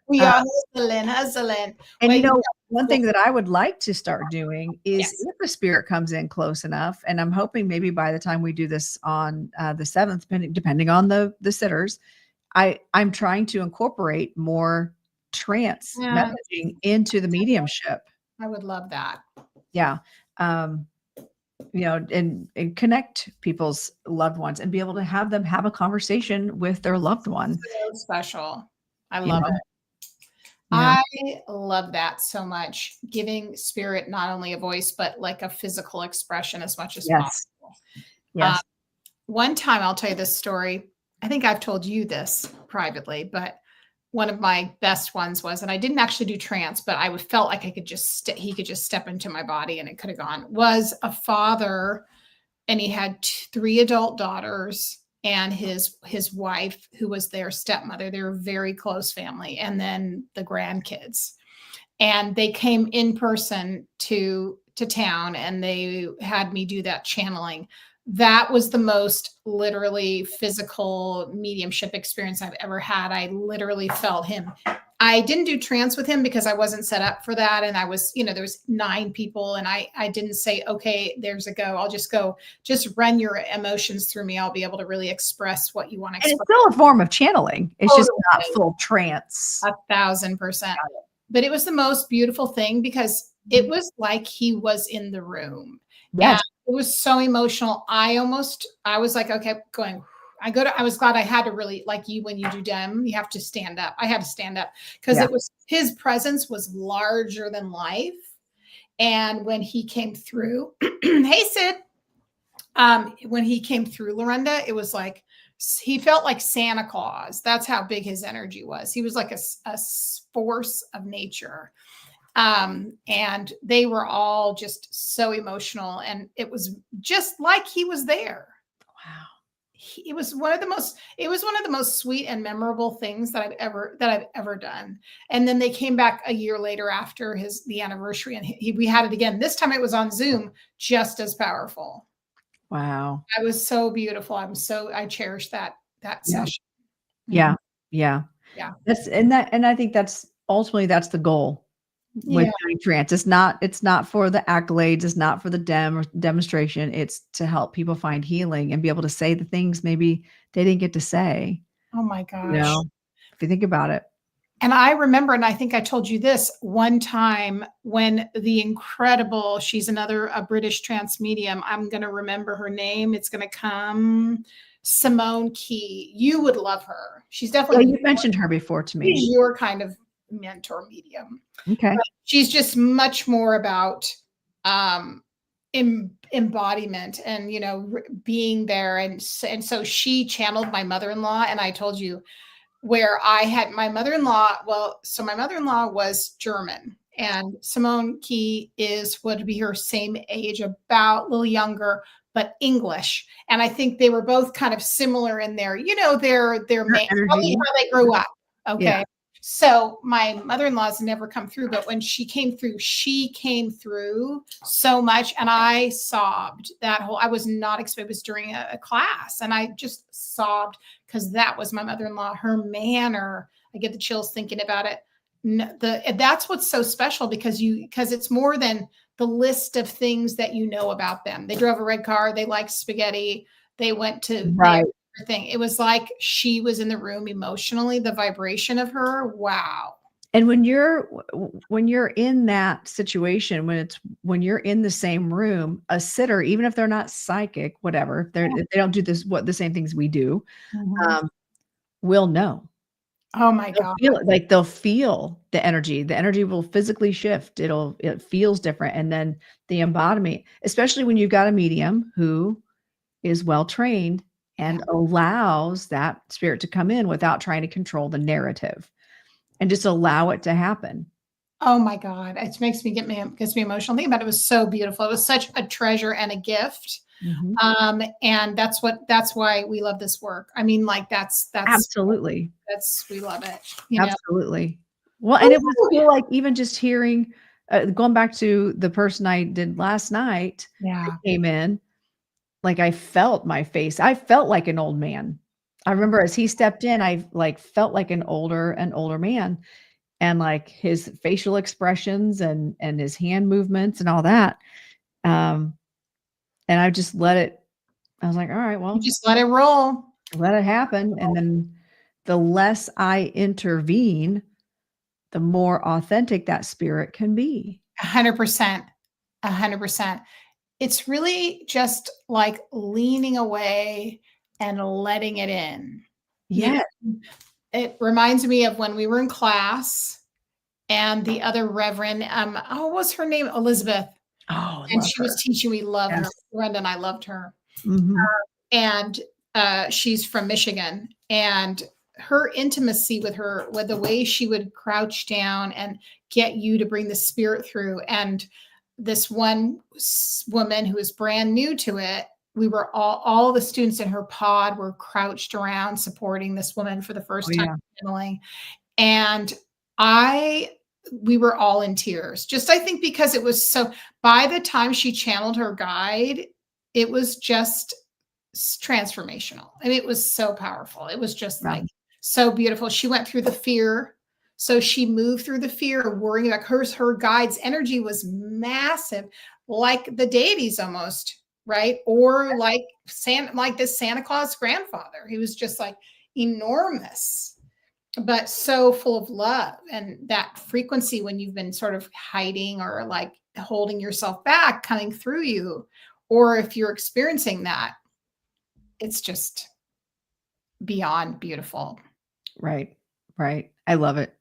Speaker 1: We are hustling.
Speaker 2: And one thing that I would like to start doing is if a spirit comes in close enough, and I'm hoping maybe by the time we do this on the 7th, depending on the sitters, I'm trying to incorporate more trance messaging into the mediumship.
Speaker 1: I would love that.
Speaker 2: Yeah. And connect people's loved ones and be able to have them have a conversation with their loved one.
Speaker 1: So special. I love it. I love that so much. Giving spirit not only a voice, but like a physical expression as much as possible.
Speaker 2: Yes.
Speaker 1: One time, I'll tell you this story. I think I've told you this privately, but one of my best ones was, and I didn't actually do trance, but I felt like he could just step into my body and it could have gone, was a father, and he had 3 adult daughters and his wife, who was their stepmother. They were a very close family. And then the grandkids, and they came in person to town, and they had me do that channeling. That was the most literally physical mediumship experience I've ever had. I literally felt him. I didn't do trance with him because I wasn't set up for that. And I was, there was 9 people, and I didn't say, okay, there's a go. I'll just go, just run your emotions through me. I'll be able to really express what you want to express.
Speaker 2: And it's still a form of channeling. It's just not full trance.
Speaker 1: 1,000%. But it was the most beautiful thing because it was like he was in the room.
Speaker 2: Yes.
Speaker 1: It was so emotional. I was like, okay, going. I was glad I had to really, like you, when you do DEM, you have to stand up. I had to stand up because it was, his presence was larger than life. And when he came through, hey, Sid, when he came through, Lorenda, it was like, he felt like Santa Claus. That's how big his energy was. He was like a force of nature. And they were all just so emotional, and it was just like he was there.
Speaker 2: Wow.
Speaker 1: It was one of the most sweet and memorable things that I've ever done. And then they came back a year later after the anniversary, and we had it again. This time it was on Zoom, just as powerful.
Speaker 2: Wow.
Speaker 1: It was so beautiful. I cherish that session.
Speaker 2: Yeah. Yeah.
Speaker 1: Yeah.
Speaker 2: And I think that's ultimately the goal with doing trance. It's not for the accolades. It's not for the demonstration. It's to help people find healing and be able to say the things maybe they didn't get to say.
Speaker 1: Oh my gosh.
Speaker 2: If you think about it.
Speaker 1: And I remember, and I think I told you this one time, when the incredible, she's a British trance medium. I'm going to remember her name. It's going to come. Simone Key. You would love her. She's definitely.
Speaker 2: You mentioned her before to me.
Speaker 1: She's your kind of mentor medium.
Speaker 2: Okay.
Speaker 1: But she's just much more about embodiment and being there, and so she channeled my mother-in-law. And I told you where I had my mother-in-law. So my mother-in-law was German, and Simone Key would be her same age, about a little younger, but English. And I think they were both kind of similar in their probably how they grew up. Okay. Yeah. So my mother-in-law's never come through, but when she came through so much, and I sobbed I was not expecting, it was during a class, and I just sobbed because that was my mother-in-law, her manner. I get the chills thinking about it. That's what's so special, because it's more than the list of things that you know about them. They drove a red car. They liked spaghetti. They went to everything. It was like she was in the room emotionally, the vibration of her. Wow.
Speaker 2: And when you're in that situation, when you're in the same room, a sitter, even if they're not psychic, whatever, they don't do the same things we do, will know.
Speaker 1: Oh my God.
Speaker 2: They'll feel the energy. The energy will physically shift. It feels different. And then the embodiment, especially when you've got a medium who is well trained and allows that spirit to come in without trying to control the narrative, and just allow it to happen.
Speaker 1: Oh my God. It gets me emotional. Think about it. It was so beautiful. It was such a treasure and a gift. Mm-hmm. And that's why we love this work. I mean, like that's
Speaker 2: absolutely,
Speaker 1: we love it.
Speaker 2: Absolutely. Well, and it was cool, like even just hearing going back to the person I did last night,
Speaker 1: Yeah.
Speaker 2: came in, like I felt my face. I felt like an old man. I remember as he stepped in, I like felt like an older man, and like his facial expressions and his hand movements and all that. And I just let it. I was like, all right,
Speaker 1: You
Speaker 2: well,
Speaker 1: just let it roll.
Speaker 2: let it happen. And then the less I intervene, the more authentic that spirit can be.
Speaker 1: 100%. 100%. It's really just like leaning away and letting it in.
Speaker 2: Yeah.
Speaker 1: It reminds me of when we were in class and the other Reverend, what was her name? Elizabeth.
Speaker 2: Oh,
Speaker 1: And she was teaching. We loved her. Lorenda and I loved her. And she's from Michigan. And her intimacy with her, with the way she would crouch down and get you to bring the spirit through. And this one woman who was brand new to it, we were all the students in her pod were crouched around supporting this woman for the first time channeling. And we were all in tears. Just, I think, because it was so, by the time she channeled her guide, it was just transformational. And it was so powerful. It was just like so beautiful. She went through the fear. So she moved through the fear of worrying about her guide's energy was massive, like the deities almost, right? Or like this Santa Claus grandfather. He was just like enormous, but so full of love. And that frequency, when you've been sort of hiding or like holding yourself back, coming through you, or if you're experiencing that, it's just beyond beautiful.
Speaker 2: Right. I love it.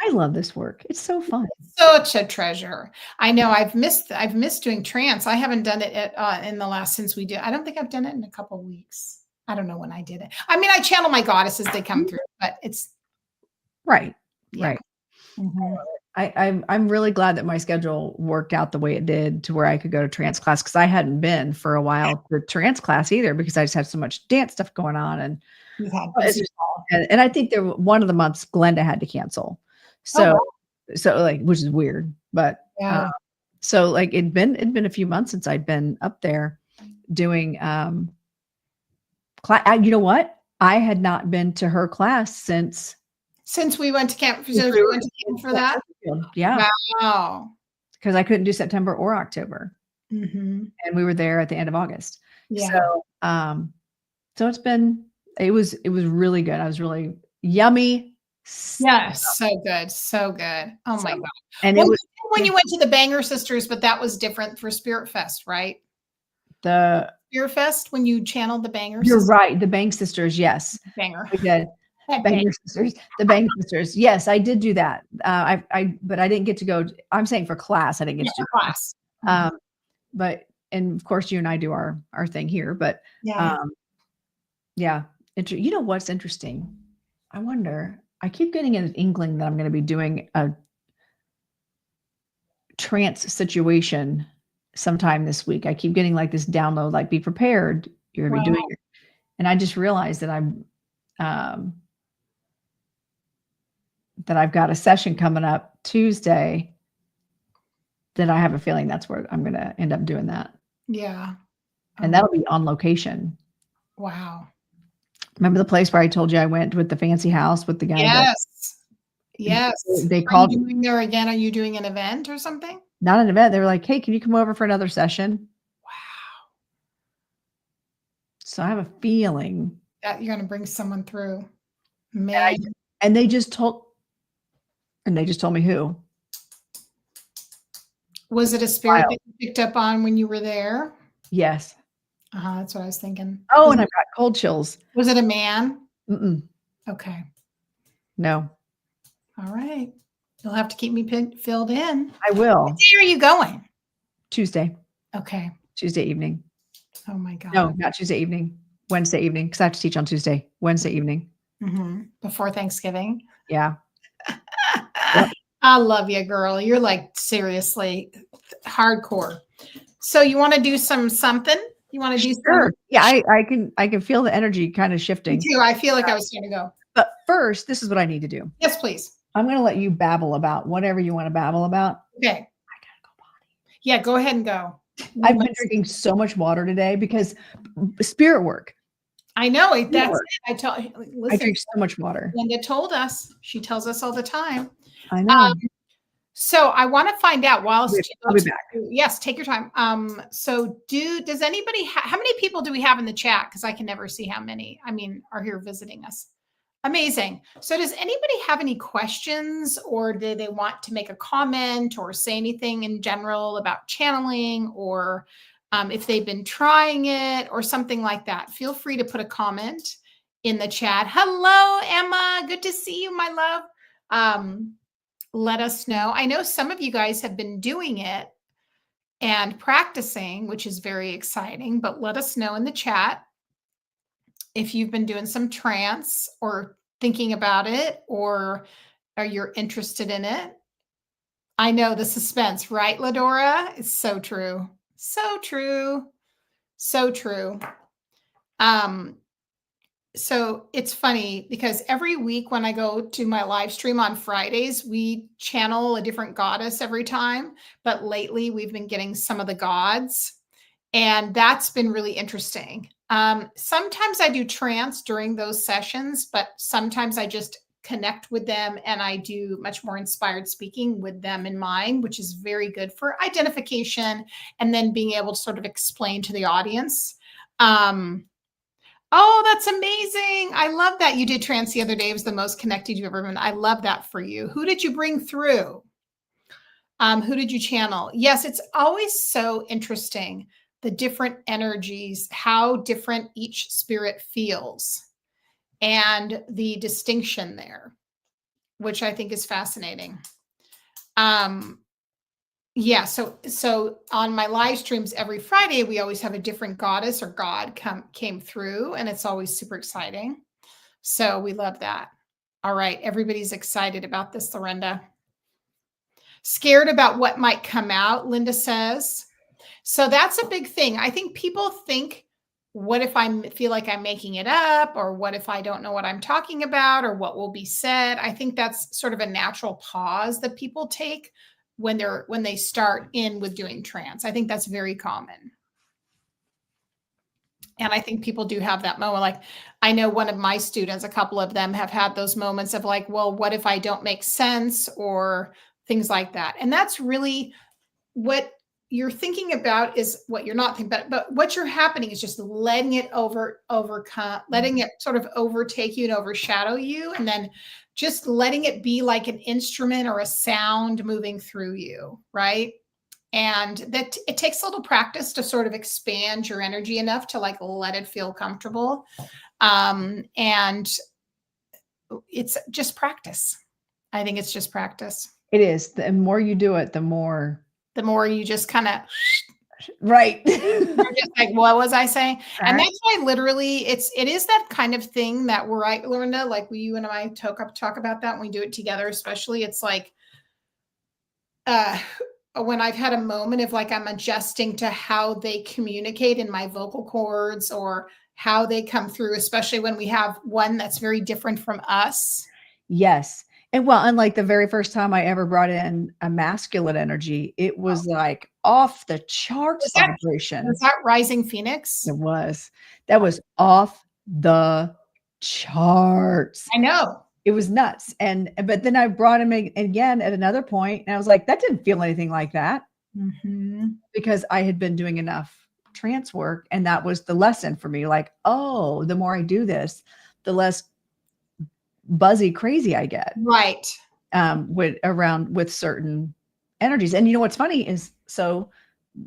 Speaker 2: I love this work. It's so fun.
Speaker 1: Such a treasure. I know I've missed doing trance. I haven't done it in the last, since we did. I don't think I've done it in a couple of weeks. I don't know when I did it. I mean, I channel my goddesses, they come through, but it's
Speaker 2: right. I'm really glad that my schedule worked out the way it did to where I could go to trance class, because I hadn't been for a while to trance class either, because I just had so much dance stuff going on. And and I think one of the months Glenda had to cancel. So like, which is weird, but so like it'd been a few months since I'd been up there doing class. You know what? I had not been to her class since
Speaker 1: we went to camp. We went to camp for that.
Speaker 2: Yeah.
Speaker 1: Wow.
Speaker 2: Because I couldn't do September or October, and we were there at the end of August.
Speaker 1: Yeah.
Speaker 2: So it was really good. I was really yummy.
Speaker 1: Yes, so good, so good. Oh my God!
Speaker 2: And
Speaker 1: it
Speaker 2: was
Speaker 1: when you went to the Banger Sisters, but that was different for Spirit Fest, right?
Speaker 2: The
Speaker 1: Spirit Fest, when you channeled the Banger
Speaker 2: You're
Speaker 1: Sisters.
Speaker 2: right. The Bang Sisters, yes.
Speaker 1: Banger.
Speaker 2: We did. Banger Sisters. The Bang Sisters. Yes, I did do that. But I didn't get to go. I'm saying for class, I didn't get to do
Speaker 1: class.
Speaker 2: But and of course, you and I do our thing here. But you know what's interesting? I wonder. I keep getting an inkling that I'm going to be doing a trance situation sometime this week. I keep getting like this download, like, be prepared. You're going to be doing it. And I just realized that that I've got a session coming up Tuesday that I have a feeling that's where I'm going to end up doing that.
Speaker 1: Yeah.
Speaker 2: And that'll be on location.
Speaker 1: Wow.
Speaker 2: Remember the place where I told you I went with the fancy house with the guy?
Speaker 1: Yes.
Speaker 2: They called.
Speaker 1: Are you doing there again? Are you doing an event or something?
Speaker 2: Not an event. They were like, hey, can you come over for another session?
Speaker 1: Wow.
Speaker 2: So I have a feeling
Speaker 1: that you're going to bring someone through. Man.
Speaker 2: And they just told me who.
Speaker 1: Was it a spirit that you picked up on when you were there?
Speaker 2: Yes.
Speaker 1: That's what I was thinking.
Speaker 2: Oh, and I've got cold chills.
Speaker 1: Was it a man?
Speaker 2: Mm-mm.
Speaker 1: Okay.
Speaker 2: No.
Speaker 1: All right. You'll have to keep me filled in.
Speaker 2: I will.
Speaker 1: What day are you going?
Speaker 2: Tuesday.
Speaker 1: Okay.
Speaker 2: Tuesday evening.
Speaker 1: Oh my God.
Speaker 2: No, not Tuesday evening. Wednesday evening, because I have to teach on Tuesday. Wednesday evening.
Speaker 1: Before Thanksgiving.
Speaker 2: Yeah.
Speaker 1: Yep. I love you, girl. You're like seriously hardcore. So you want to do something? You want to do something?
Speaker 2: Yeah, I can feel the energy kind of shifting.
Speaker 1: Me too. I feel like I was going to go.
Speaker 2: But first, this is what I need to do.
Speaker 1: Yes, please.
Speaker 2: I'm going to let you babble about whatever you want to babble about.
Speaker 1: Okay. I gotta go potty. Yeah, go ahead and go.
Speaker 2: I've been drinking so much water today because spirit work.
Speaker 1: I know it. That's it.
Speaker 2: I drink so much water.
Speaker 1: Linda told us. She tells us all the time.
Speaker 2: I know.
Speaker 1: So I want to find out
Speaker 2: I'll be back.
Speaker 1: Yes, take your time. So does anybody how many people do we have in the chat? Because I can never see how many, are here visiting us. Amazing. So does anybody have any questions, or do they want to make a comment or say anything in general about channeling, or if they've been trying it or something like that? Feel free to put a comment in the chat. Hello, Emma. Good to see you, my love. Let us know. I know some of you guys have been doing it and practicing, which is very exciting, but let us know in the chat if you've been doing some trance or thinking about it, or are you interested in it. I know the suspense, right, Ladora? It's so true. So true. So true. So it's funny because every week when I go to my live stream on Fridays, we channel a different goddess every time. But lately we've been getting some of the gods, and that's been really interesting. Sometimes I do trance during those sessions, but sometimes I just connect with them and I do much more inspired speaking with them in mind, which is very good for identification and then being able to sort of explain to the audience. Oh, that's amazing. I love that you did trance the other day. It was the most connected you've ever been. I love that for you. Who did you bring through? Who did you channel? Yes, it's always so interesting, the different energies, how different each spirit feels, and the distinction there, which I think is fascinating. Yeah, so on my live streams every Friday, we always have a different goddess or god came through, and it's always super exciting. So we love that. All right, everybody's excited about this, Lorenda. Scared about what might come out, Linda says. So that's a big thing. I think people think, what if I feel like I'm making it up, or what if I don't know what I'm talking about, or what will be said? I think that's sort of a natural pause that people take when they start in with doing trance. I think that's very common. And I think people do have that moment. Like, I know one of my students, a couple of them have had those moments of like, well, what if I don't make sense, or things like that. And that's really what you're thinking about, is what you're not thinking about, but what you're happening is just letting it overcome, letting it sort of overtake you and overshadow you. And then just letting it be like an instrument or a sound moving through you, right? And that it takes a little practice to sort of expand your energy enough to like let it feel comfortable. And it's just practice. I think it's just practice.
Speaker 2: It is. The more you do it, the more
Speaker 1: you just kind of
Speaker 2: right.
Speaker 1: You're just like, what was I saying? Right. And that's why literally it is that kind of thing that we're right, Lorenda, like you and I talk about that when we do it together, especially. It's like when I've had a moment of like I'm adjusting to how they communicate in my vocal cords, or how they come through, especially when we have one that's very different from us.
Speaker 2: Yes. And well, unlike the very first time I ever brought in a masculine energy, it was like off the charts vibration.
Speaker 1: Was that Rising Phoenix?
Speaker 2: It was. That was off the charts.
Speaker 1: I know.
Speaker 2: It was nuts. But then I brought him again at another point, and I was like, that didn't feel anything like that. Because I had been doing enough trance work, and that was the lesson for me. Like, oh, the more I do this, the less buzzy crazy I get.
Speaker 1: Right.
Speaker 2: With certain energies. And you know what's funny is, so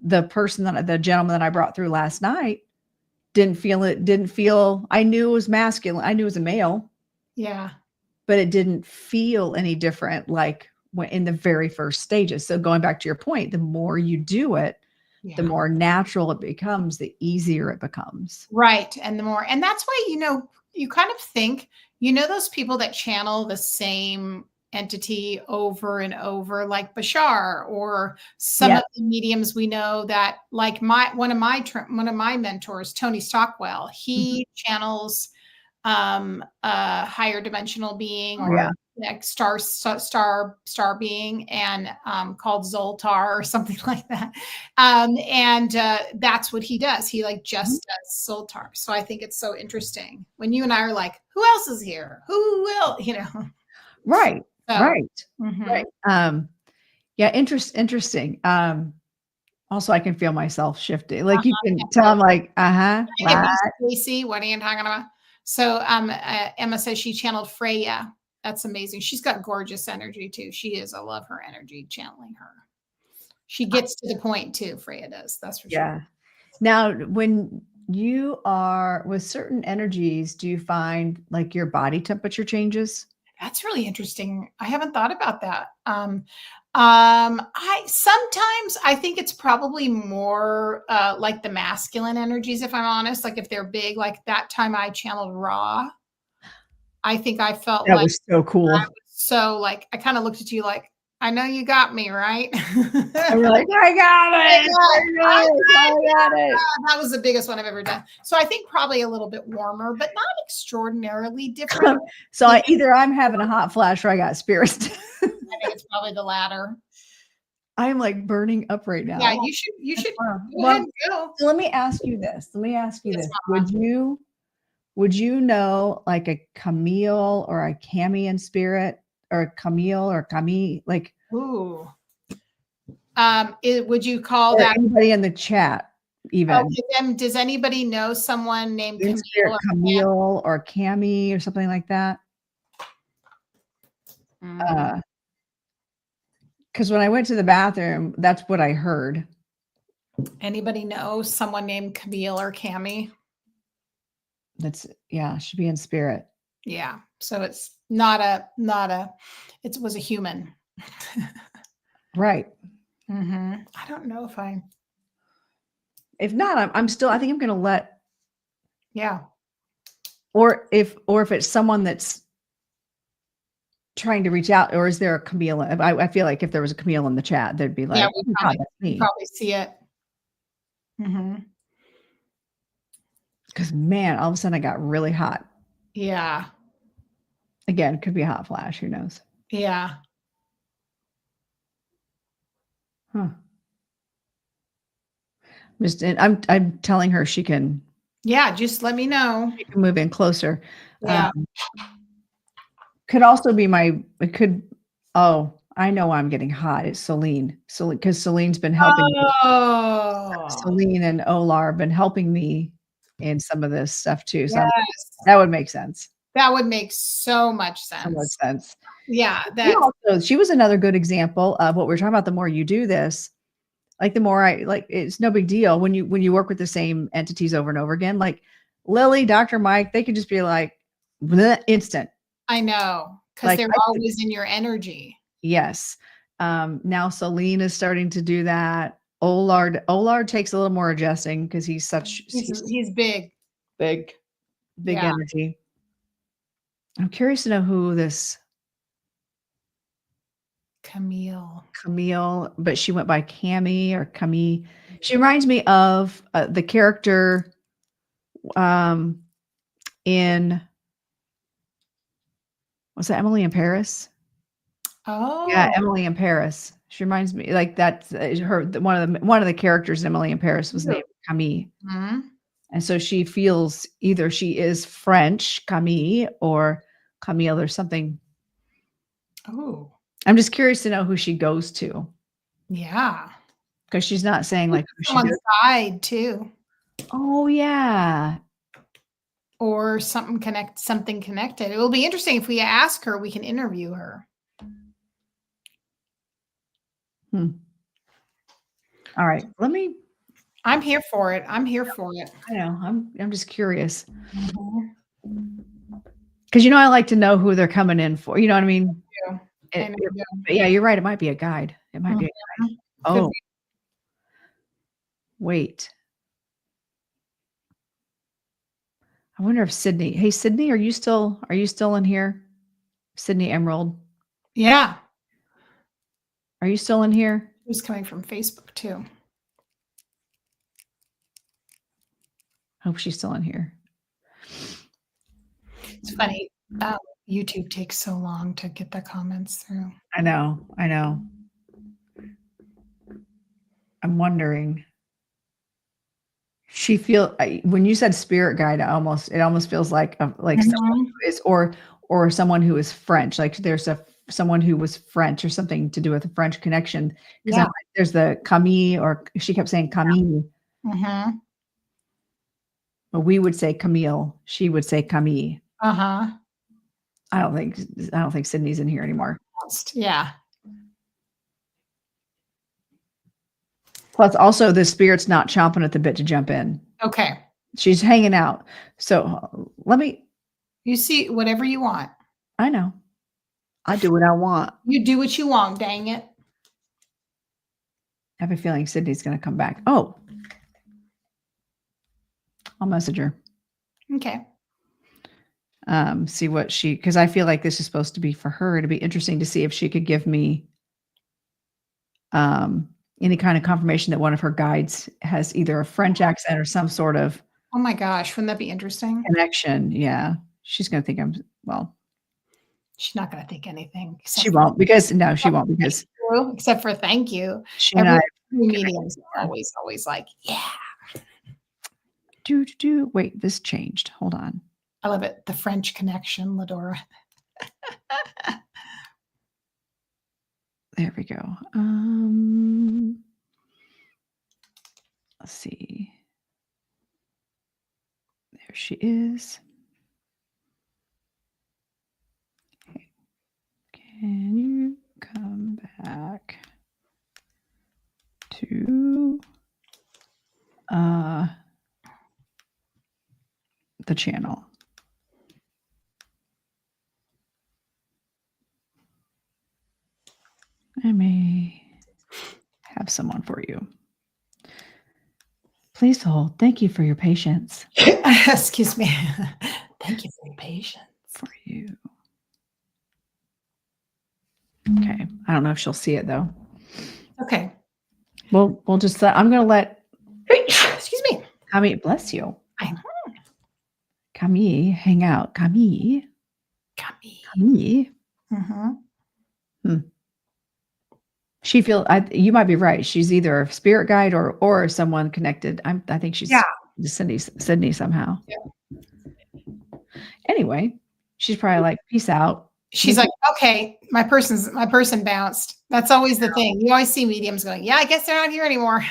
Speaker 2: the gentleman that I brought through last night didn't feel, I knew it was masculine. I knew it was a male.
Speaker 1: Yeah.
Speaker 2: But it didn't feel any different like when in the very first stages. So going back to your point, the more you do it, the more natural it becomes, the easier it becomes.
Speaker 1: Right. And that's why, you kind of think, those people that channel the same entity over and over, like Bashar, or some of the mediums we know that, like one of my mentors, Tony Stockwell, he channels a higher dimensional being, or like star being, and called Zoltar or something like that. And that's what he does. He like just does Zoltar. So I think it's so interesting when you and I are like, who else is here? Who will,
Speaker 2: Right.
Speaker 1: So,
Speaker 2: Right. Right. Yeah. Interesting. Also, I can feel myself shifting. Like you can tell I'm like,
Speaker 1: Stacy, what are you talking about? So Emma says she channeled Freya. That's amazing. She's got gorgeous energy too. She is. I love her energy, channeling her. She gets to the point too. Freya does. That's for sure.
Speaker 2: Yeah. Now, when you are with certain energies, do you find like your body temperature changes?
Speaker 1: That's really interesting. I haven't thought about that. I think it's probably more like the masculine energies, if I'm honest. Like if they're big, like that time I channeled Ra, I think I felt
Speaker 2: That
Speaker 1: like
Speaker 2: was so cool.
Speaker 1: so like I kind of looked at you like, I know you got me, right?
Speaker 2: And you're like, I got it. I got it.
Speaker 1: That was the biggest one I've ever done. So I think probably a little bit warmer, but not extraordinarily different.
Speaker 2: So either I'm having a hot flash or I got spirits.
Speaker 1: I think it's probably the latter.
Speaker 2: I'm like burning up right now.
Speaker 1: Yeah, you should go ahead and go.
Speaker 2: So let me ask you this. Would you know like a Camille or a Cami in spirit, or a Camille or Cami? Like,
Speaker 1: ooh. Would you call that
Speaker 2: anybody in the chat? Even
Speaker 1: does anybody know someone named
Speaker 2: Camille or Cami or something like that? Because when I went to the bathroom, that's what I heard.
Speaker 1: Anybody know someone named Camille or Cami?
Speaker 2: Should be in spirit.
Speaker 1: Yeah. So it's it was a human.
Speaker 2: Right.
Speaker 1: I don't know
Speaker 2: if not, I think I'm going to let.
Speaker 1: Yeah.
Speaker 2: Or if it's someone that's trying to reach out, or is there a Camille? I feel like if there was a Camille in the chat, there'd be like,
Speaker 1: yeah, we probably see it.
Speaker 2: Because man, all of a sudden I got really hot.
Speaker 1: Yeah.
Speaker 2: Again, could be a hot flash. Who knows?
Speaker 1: Yeah.
Speaker 2: Huh. I'm telling her she can.
Speaker 1: Yeah, just let me know.
Speaker 2: She can move in closer.
Speaker 1: Yeah.
Speaker 2: Could also be I know I'm getting hot. It's Celine, because Celine's been helping me. Celine and Olar have been helping me in some of this stuff too. So that would make sense.
Speaker 1: That would make so much sense. Yeah.
Speaker 2: She was another good example of what we're talking about. The more you do this, like the more it's no big deal when you work with the same entities over and over again. Like Lily, Dr. Mike, they could just be like instant.
Speaker 1: I know, because they're always in your energy.
Speaker 2: Yes. Now Celine is starting to do that. Olard takes a little more adjusting because he's
Speaker 1: big
Speaker 2: energy. I'm curious to know who this Camille, but she went by Cami or Camille. She reminds me of the character in, was that Emily in Paris?
Speaker 1: Oh,
Speaker 2: yeah, Emily in Paris. She reminds me like that's her. One of the characters in Emily in Paris was named Camille, and so she feels either she is French Camille or Camille or something.
Speaker 1: Oh,
Speaker 2: I'm just curious to know who she goes to.
Speaker 1: Yeah,
Speaker 2: because she's not saying like
Speaker 1: someone's died too.
Speaker 2: Oh yeah.
Speaker 1: Or something connected. It will be interesting if we ask her, we can interview her.
Speaker 2: All right.
Speaker 1: I'm here for it. I
Speaker 2: know. I'm just curious. Because I like to know who they're coming in for. You know what I mean? Yeah, you're right. It might be a guide. It might be a guide. Oh. Wait. I wonder if Sydney. Hey, Sydney, are you still in here? Sydney Emerald.
Speaker 1: Yeah.
Speaker 2: Are you still in here?
Speaker 1: It was coming from Facebook too.
Speaker 2: Hope she's still in here.
Speaker 1: It's funny. YouTube takes so long to get the comments through.
Speaker 2: I know. I'm wondering. When you said spirit guide, it almost feels like someone who is or someone who is French. Like there's someone who was French or something to do with a French connection. Because there's the Camille, or she kept saying Camille.
Speaker 1: Mm-hmm.
Speaker 2: But we would say Camille. She would say Camille.
Speaker 1: Uh-huh.
Speaker 2: I don't think Sydney's in here anymore.
Speaker 1: Yeah.
Speaker 2: Plus, also, the spirit's not chomping at the bit to jump in.
Speaker 1: Okay.
Speaker 2: She's hanging out. So
Speaker 1: You see whatever you want.
Speaker 2: I know. I do what I want.
Speaker 1: You do what you want, dang it.
Speaker 2: I have a feeling Sydney's going to come back. Oh. I'll message her.
Speaker 1: Okay.
Speaker 2: See what because I feel like this is supposed to be for her. It'd be interesting to see if she could give me any kind of confirmation that one of her guides has either a French accent or some sort of
Speaker 1: oh my gosh, wouldn't that be interesting?
Speaker 2: Connection. Yeah. She's gonna think
Speaker 1: she's not gonna think anything.
Speaker 2: She won't because
Speaker 1: except for thank you.
Speaker 2: She and I
Speaker 1: mediums are always like, yeah.
Speaker 2: Wait, this changed. Hold on.
Speaker 1: I love it. The French connection, Ladora.
Speaker 2: There we go. Let's see. There she is. Okay. Can you come back to the channel? I may have someone for you. Please hold. Thank you for your patience.
Speaker 1: Excuse me. Thank you for your patience.
Speaker 2: For you. Okay. I don't know if she'll see it though.
Speaker 1: Okay.
Speaker 2: Well, we'll just I'm going to let.
Speaker 1: Excuse me.
Speaker 2: Camille, bless you. Camille, hang out. Camille.
Speaker 1: Mm-hmm.
Speaker 2: You might be right. She's either a spirit guide or someone connected. I think she's Sydney somehow.
Speaker 1: Yeah.
Speaker 2: Anyway, she's probably like, peace out.
Speaker 1: She's like, okay, my person bounced. That's always the thing. You always see mediums going, yeah, I guess they're not here anymore.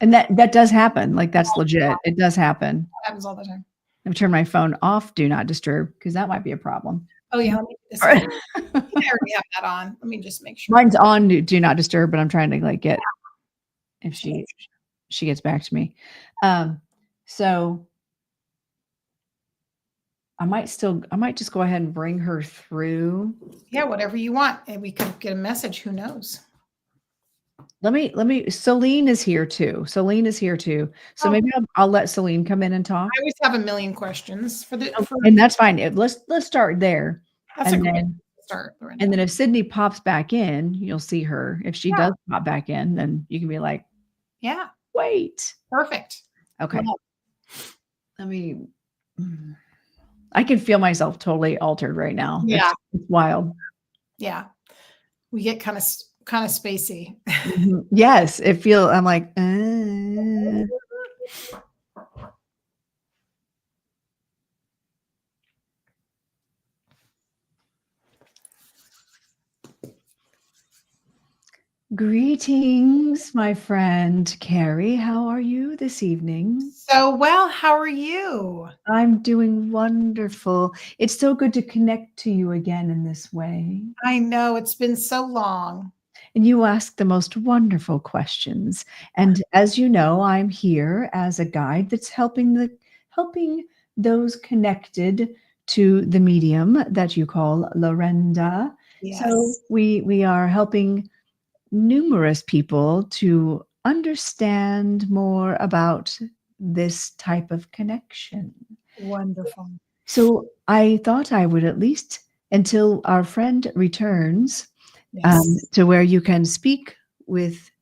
Speaker 2: And that does happen. Like that's legit. It does happen.
Speaker 1: It happens all the time.
Speaker 2: I've turned my phone off, do not disturb, because that might be a problem.
Speaker 1: Oh yeah, let me do this. I already have that on. Let me just make sure.
Speaker 2: Mine's on do not disturb, but I'm trying to like get if she gets back to me. So I might just go ahead and bring her through.
Speaker 1: Yeah, whatever you want. And we could get a message. Who knows?
Speaker 2: Let me Celine is here too. So maybe I'll let Celine come in and talk.
Speaker 1: I always have a million questions
Speaker 2: and that's fine. Let's start there.
Speaker 1: That's a great start.
Speaker 2: And then if Sydney pops back in, you'll see her. If she does pop back in, then you can be like,
Speaker 1: yeah,
Speaker 2: wait.
Speaker 1: Perfect.
Speaker 2: Okay. I can feel myself totally altered right now.
Speaker 1: Yeah.
Speaker 2: It's wild.
Speaker 1: Yeah. We get kind of spacey.
Speaker 2: Yes. I'm like, Greetings, my friend Carey. How are you this evening?
Speaker 1: So well. How are you?
Speaker 2: I'm doing wonderful. It's so good to connect to you again in this way.
Speaker 1: I know. It's been so long.
Speaker 2: And you ask the most wonderful questions. And as you know, I'm here as a guide that's helping those connected to the medium that you call Lorenda.
Speaker 1: Yes.
Speaker 2: So we are helping numerous people to understand more about this type of connection.
Speaker 1: Wonderful.
Speaker 2: So I thought I would at least, until our friend returns, to where you can speak with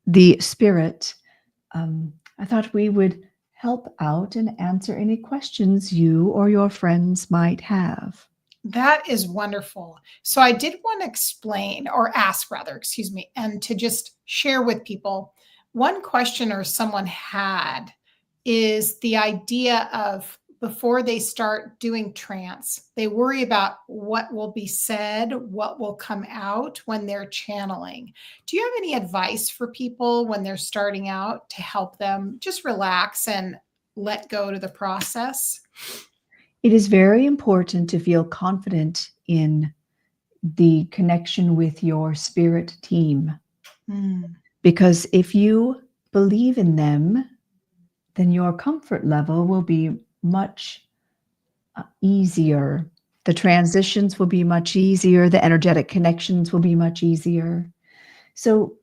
Speaker 2: the spirit, I thought we would help out and answer any questions you or your friends might have.
Speaker 1: That is wonderful. So I did want to explain or ask rather, excuse me, and to just share with people one question or someone had is the idea of before they start doing trance, they worry about what will be said, what will come out when they're channeling. Do you have any advice for people when they're starting out to help them just relax and let go to the process?
Speaker 2: It is very important to feel confident in the connection with your spirit team. Because if you believe in them, then your comfort level will be much easier. The transitions will be much easier. The energetic connections will be much easier. So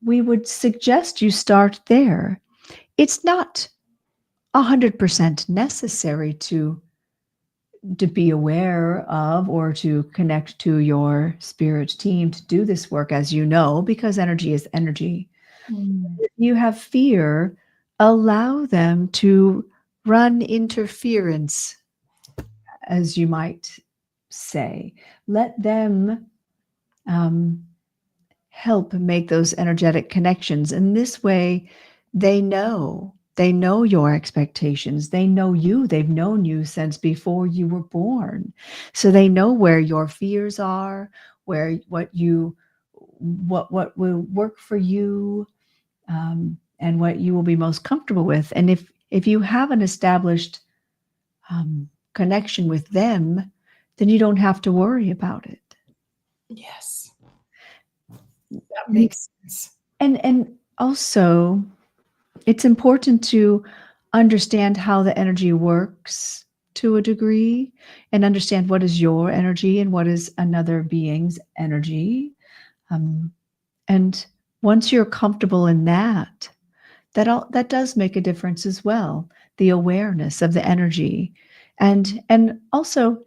Speaker 2: we would suggest you start there. It's not 100% necessary to be aware of or to connect to your spirit team to do this work, as you know, because energy is energy. If you have fear, allow them to run interference, as you might say. Let them help make those energetic connections. And this way, they know your expectations. They know you. They've known you since before you were born. So they know where your fears are, where what will work for you, and what you will be most comfortable with. And if you have an established connection with them, then you don't have to worry about it.
Speaker 1: Yes. That makes sense.
Speaker 2: And also, it's important to understand how the energy works to a degree and understand what is your energy and what is another being's energy. And once you're comfortable in that does make a difference as well. The awareness of the energy. And also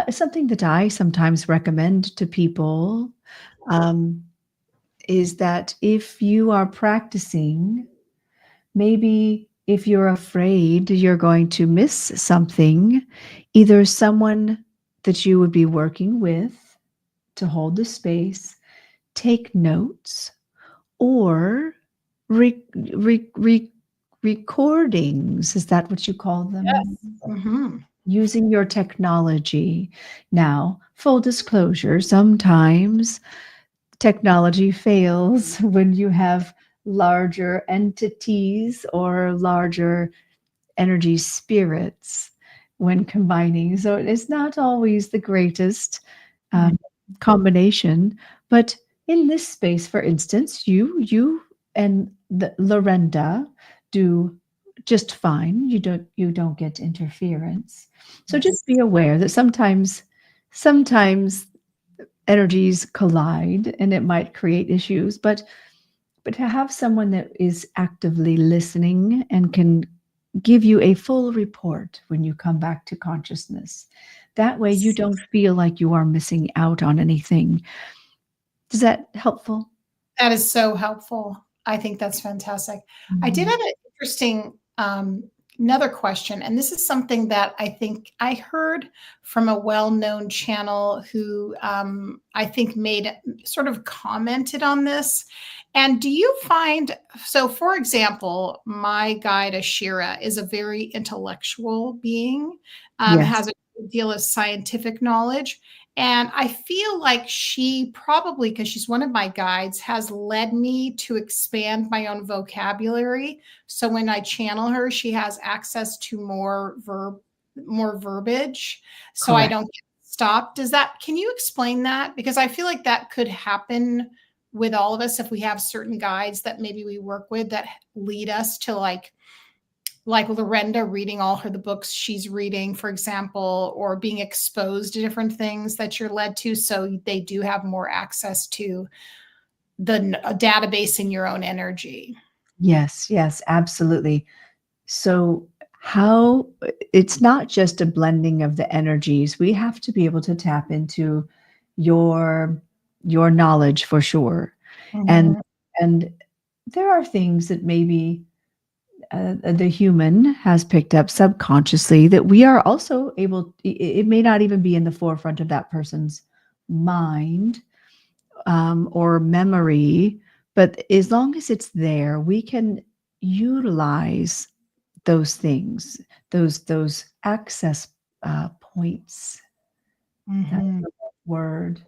Speaker 2: something that I sometimes recommend to people is that if you are practicing, maybe if you're afraid you're going to miss something, either someone that you would be working with to hold the space, take notes, or recordings. Is that what you call them?
Speaker 1: Yes.
Speaker 2: Using your technology. Now, full disclosure, sometimes technology fails when you have larger entities or larger energy spirits when combining. So it's not always the greatest combination. But in this space, for instance, you and Lorenda do just fine. You don't get interference. So just be aware that sometimes energies collide and it might create issues, but to have someone that is actively listening and can give you a full report when you come back to consciousness. That way you don't feel like you are missing out on anything. Is that helpful?
Speaker 1: That is so helpful. I think that's fantastic. I did have an interesting another question, and this is something that I think I heard from a well-known channel who I think sort of commented on this. And do you find, so for example, my guide Ashira is a very intellectual being, has a great deal of scientific knowledge. And I feel like she probably, because she's one of my guides, has led me to expand my own vocabulary. So when I channel her, she has access to more verbiage. So
Speaker 2: Correct.
Speaker 1: I don't get stopped. Can you explain that? Because I feel like that could happen with all of us if we have certain guides that maybe we work with that lead us to like Lorenda reading all the books she's reading, for example, or being exposed to different things that you're led to. So they do have more access to the database in your own energy.
Speaker 2: Yes, absolutely. So it's not just a blending of the energies. We have to be able to tap into your knowledge for sure. And there are things that maybe the human has picked up subconsciously that we are also able, it may not even be in the forefront of that person's mind or memory, but as long as it's there, we can utilize those things, those access points.
Speaker 1: Mm-hmm.
Speaker 2: Word.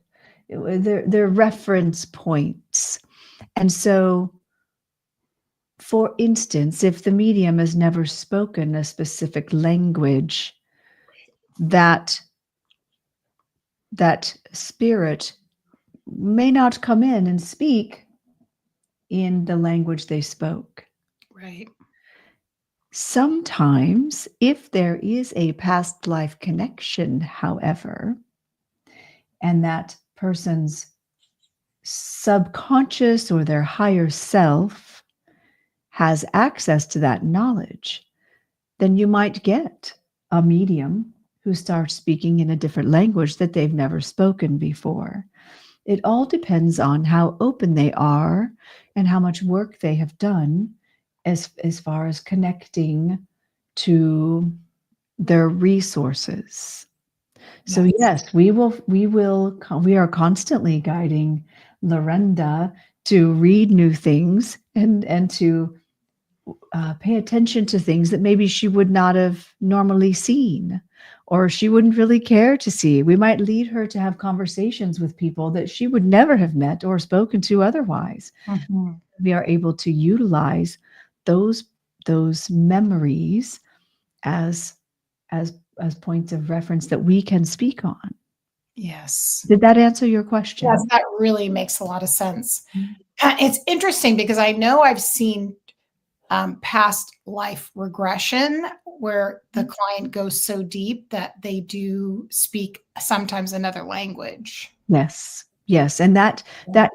Speaker 2: They're reference points. And so, for instance, if the medium has never spoken a specific language, that spirit may not come in and speak in the language they spoke.
Speaker 1: Right.
Speaker 2: Sometimes, if there is a past life connection, however, and that person's subconscious or their higher self has access to that knowledge, then you might get a medium who starts speaking in a different language that they've never spoken before. It all depends on how open they are and how much work they have done as far as connecting to their resources. So yes, we are constantly guiding Lorenda to read new things and to pay attention to things that maybe she would not have normally seen, or she wouldn't really care to see. We might lead her to have conversations with people that she would never have met or spoken to otherwise.
Speaker 1: Mm-hmm.
Speaker 2: We are able to utilize those memories as points of reference that we can speak on.
Speaker 1: Yes.
Speaker 2: Did that answer your question?
Speaker 1: Yes, that really makes a lot of sense. It's interesting because I know I've seen past life regression where the client goes so deep that they do speak sometimes another language.
Speaker 2: Yes. And that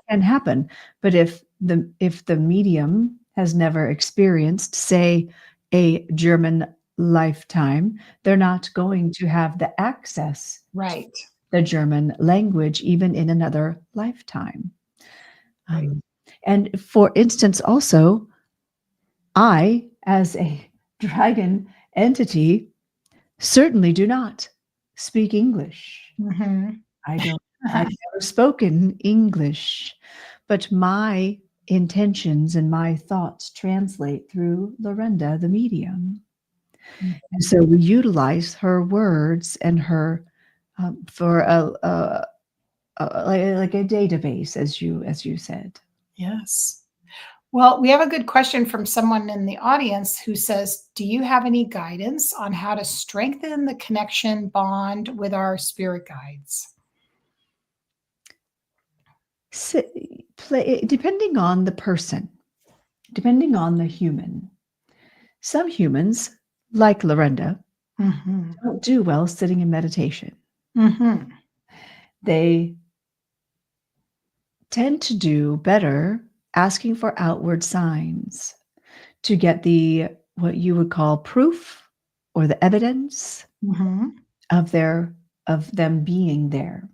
Speaker 2: can happen. But if the medium has never experienced, say, a German lifetime, they're not going to have the access
Speaker 1: Right.
Speaker 2: to the German language even in another lifetime.
Speaker 1: Right.
Speaker 2: And for instance, also, I, as a dragon entity, certainly do not speak English.
Speaker 1: Mm-hmm.
Speaker 2: I've never spoken English, but my intentions and my thoughts translate through Lorenda, the medium.
Speaker 1: Mm-hmm.
Speaker 2: And so we utilize her words and her for like a database, as you said.
Speaker 1: Yes. Well, we have a good question from someone in the audience who says, do you have any guidance on how to strengthen the connection bond with our spirit guides?
Speaker 2: Depending on the person, depending on the human. Some humans, like Lorenda, don't do well sitting in meditation.
Speaker 1: Mm-hmm.
Speaker 2: They tend to do better asking for outward signs to get the what you would call proof or the evidence of them being there.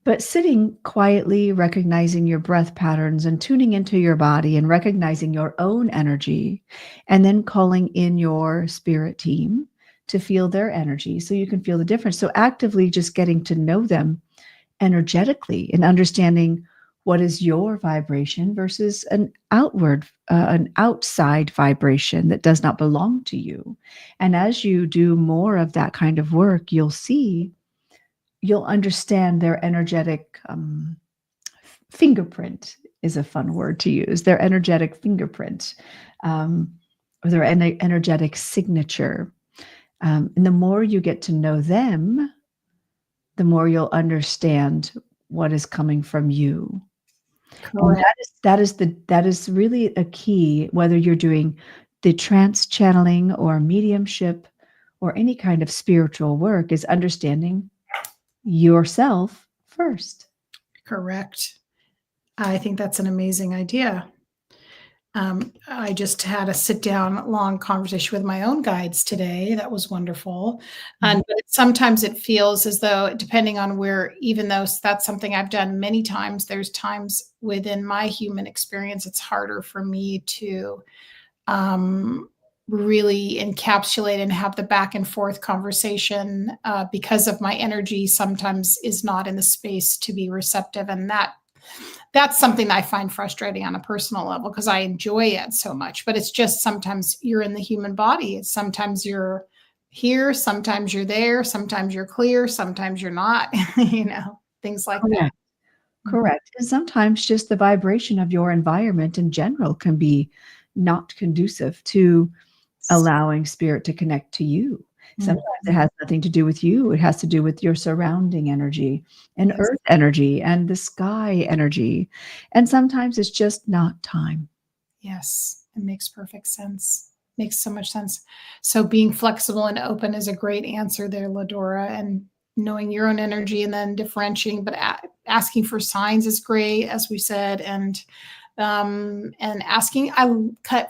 Speaker 2: But sitting quietly, recognizing your breath patterns and tuning into your body and recognizing your own energy, and then calling in your spirit team to feel their energy so you can feel the difference. So actively just getting to know them energetically and understanding what is your vibration versus an outside vibration that does not belong to you. And as you do more of that kind of work, you'll understand their energetic fingerprint is a fun word to use, their energetic fingerprint, or their energetic signature. And the more you get to know them, the more you'll understand what is coming from you.
Speaker 1: Correct.
Speaker 2: And that is really a key, whether you're doing the trance channeling or mediumship or any kind of spiritual work, is understanding yourself first.
Speaker 1: Correct. I think that's an amazing idea. I just had a sit down long conversation with my own guides today. That was wonderful. And but sometimes it feels as though, depending on where, even though that's something I've done many times, there's times within my human experience, it's harder for me to really encapsulate and have the back and forth conversation, because of my energy sometimes is not in the space to be receptive. And that's something that I find frustrating on a personal level, because I enjoy it so much, but it's just sometimes you're in the human body. Sometimes you're here, sometimes you're there, sometimes you're clear, sometimes you're not, things like that.
Speaker 2: Correct. And sometimes just the vibration of your environment in general can be not conducive to allowing spirit to connect to you. Sometimes it has nothing to do with you. It has to do with your surrounding energy and
Speaker 1: Yes.
Speaker 2: earth energy and the sky energy. And sometimes it's just not time.
Speaker 1: Yes, it makes perfect sense. Makes so much sense. So being flexible and open is a great answer there, Ladora, and knowing your own energy and then differentiating, but asking for signs is great, as we said, and asking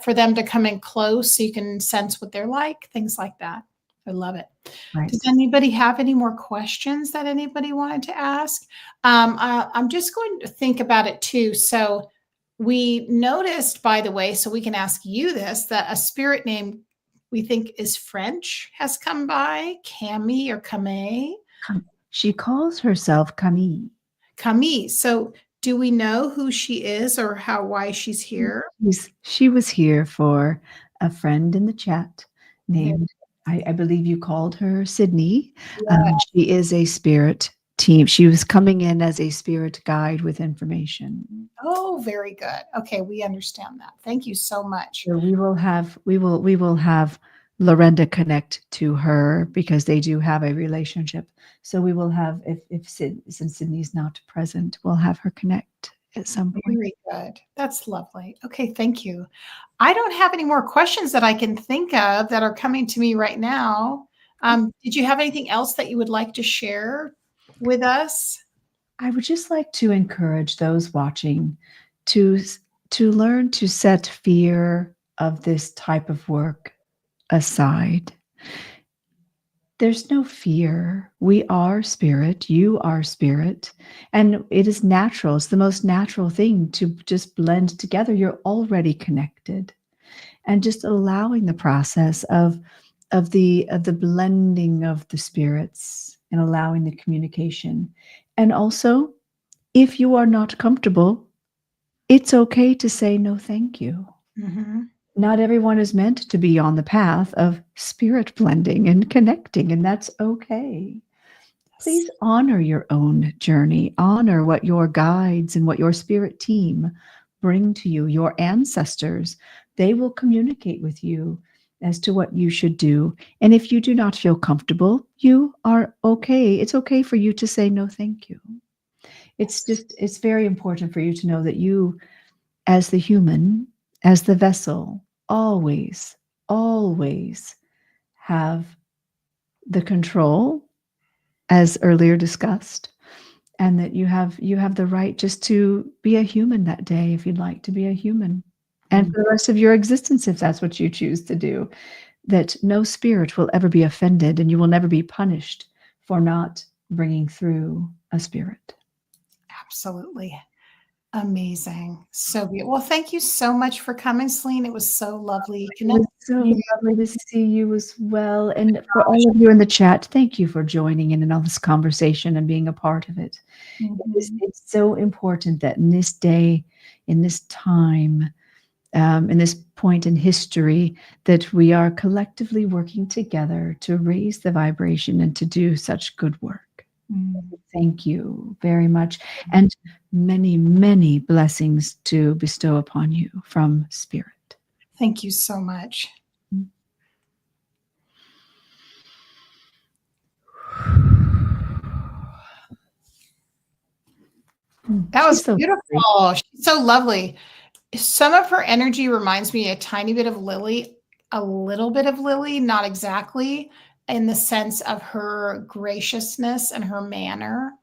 Speaker 1: for them to come in close so you can sense what they're like, things like that. I love it.
Speaker 2: Right.
Speaker 1: Does anybody have any more questions that anybody wanted to ask? I'm just going to think about it too. So we noticed, by the way, so we can ask you this, that a spirit name we think is French has come by, Camille or Camille.
Speaker 2: She calls herself Camille.
Speaker 1: Camille. So do we know who she is or why she's here?
Speaker 2: She was here for a friend in the chat named, I believe you called her Sydney.
Speaker 1: Yeah.
Speaker 2: She is a spirit team. She was coming in as a spirit guide with information.
Speaker 1: Oh, very good. Okay, we understand that. Thank you so much.
Speaker 2: So we will have Lorenda connect to her because they do have a relationship. So we will have, since Sydney's not present, we'll have her connect at some point.
Speaker 1: Very good. That's lovely. Okay, thank you. I don't have any more questions that I can think of that are coming to me right now. Did you have anything else that you would like to share with us?
Speaker 2: I would just like to encourage those watching to learn to set fear of this type of work aside. There's no fear. We are spirit. You are spirit. And it is natural. It's the most natural thing to just blend together. You're already connected. And just allowing the process of the blending of the spirits and allowing the communication. And also, if you are not comfortable, it's okay to say no, thank you.
Speaker 1: Mm-hmm.
Speaker 2: Not everyone is meant to be on the path of spirit blending and connecting, and that's okay. Please honor your own journey. Honor what your guides and what your spirit team bring to you, your ancestors. They will communicate with you as to what you should do. And if you do not feel comfortable, you are okay. It's okay for you to say no, thank you. It's very important for you to know that you, as the human, as the vessel, always have the control, as earlier discussed, and that you have the right just to be a human that day if you'd like to be a human, and for the rest of your existence if that's what you choose to do. That no spirit will ever be offended, and you will never be punished for not bringing through a spirit.
Speaker 1: Absolutely. Amazing. So beautiful. Well, thank you so much for coming, Celine. It was so lovely.
Speaker 2: It was so lovely to see you as well. And for all of you in the chat, thank you for joining in on this conversation and being a part of it.
Speaker 1: Mm-hmm.
Speaker 2: It's so important that in this day, in this time, in this point in history, that we are collectively working together to raise the vibration and to do such good work. Thank you very much. And many, many blessings to bestow upon you from Spirit.
Speaker 1: Thank you so much. That was so beautiful. Lovely. She's so lovely. Some of her energy reminds me a tiny bit of Lily, a little bit of Lily, not exactly, in the sense of her graciousness and her manner.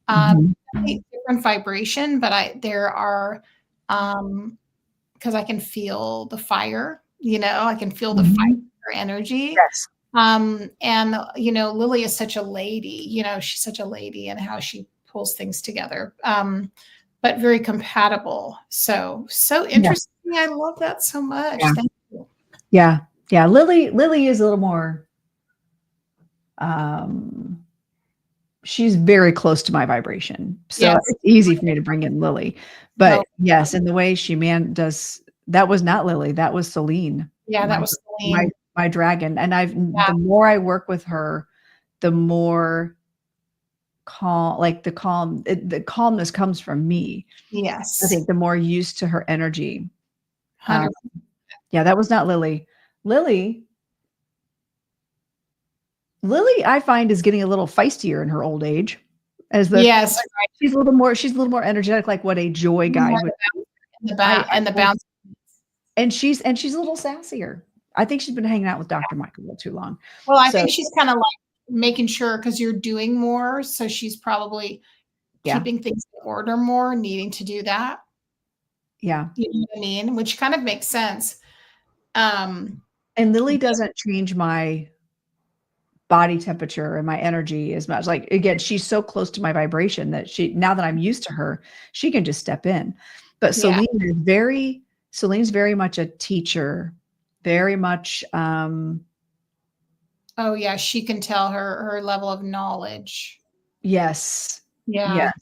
Speaker 1: Different vibration, but there are, because I can feel the fire, I can feel the fire, her energy.
Speaker 2: Yes.
Speaker 1: And, Lily is such a lady, she's such a lady and how she pulls things together, but very compatible. So interesting. Yeah. I love that so much. Yeah. Thank you.
Speaker 2: Yeah. Yeah. Lily is a little more, she's very close to my vibration. So
Speaker 1: Yes.
Speaker 2: it's easy for me to bring in Lily.
Speaker 1: No.
Speaker 2: But yes, in the way she does, that was not Lily, that was Celine.
Speaker 1: Yeah, that was Celine.
Speaker 2: My dragon. And the more I work with her, the more calm, like the calmness comes from me.
Speaker 1: Yes.
Speaker 2: I think the more used to her energy.
Speaker 1: 100%.
Speaker 2: Yeah, that was not Lily. Lily, I find, is getting a little feistier in her old age.
Speaker 1: Yes.
Speaker 2: She's a little more energetic, like what a joy guide would
Speaker 1: be. The bounce.
Speaker 2: And she's a little sassier. I think she's been hanging out with Dr. Michael a little too long.
Speaker 1: Well, I think she's kind of like making sure, because you're doing more, so she's probably keeping things in order more, needing to do that.
Speaker 2: Yeah.
Speaker 1: You know what I mean? Which kind of makes sense.
Speaker 2: And Lily doesn't change my body temperature and my energy as much. Like, again, she's so close to my vibration that now that I'm used to her, she can just step in. But Celine's very much a teacher, very much. Oh
Speaker 1: yeah, she can tell her level of knowledge.
Speaker 2: Yes.
Speaker 1: Yeah.
Speaker 2: Yes.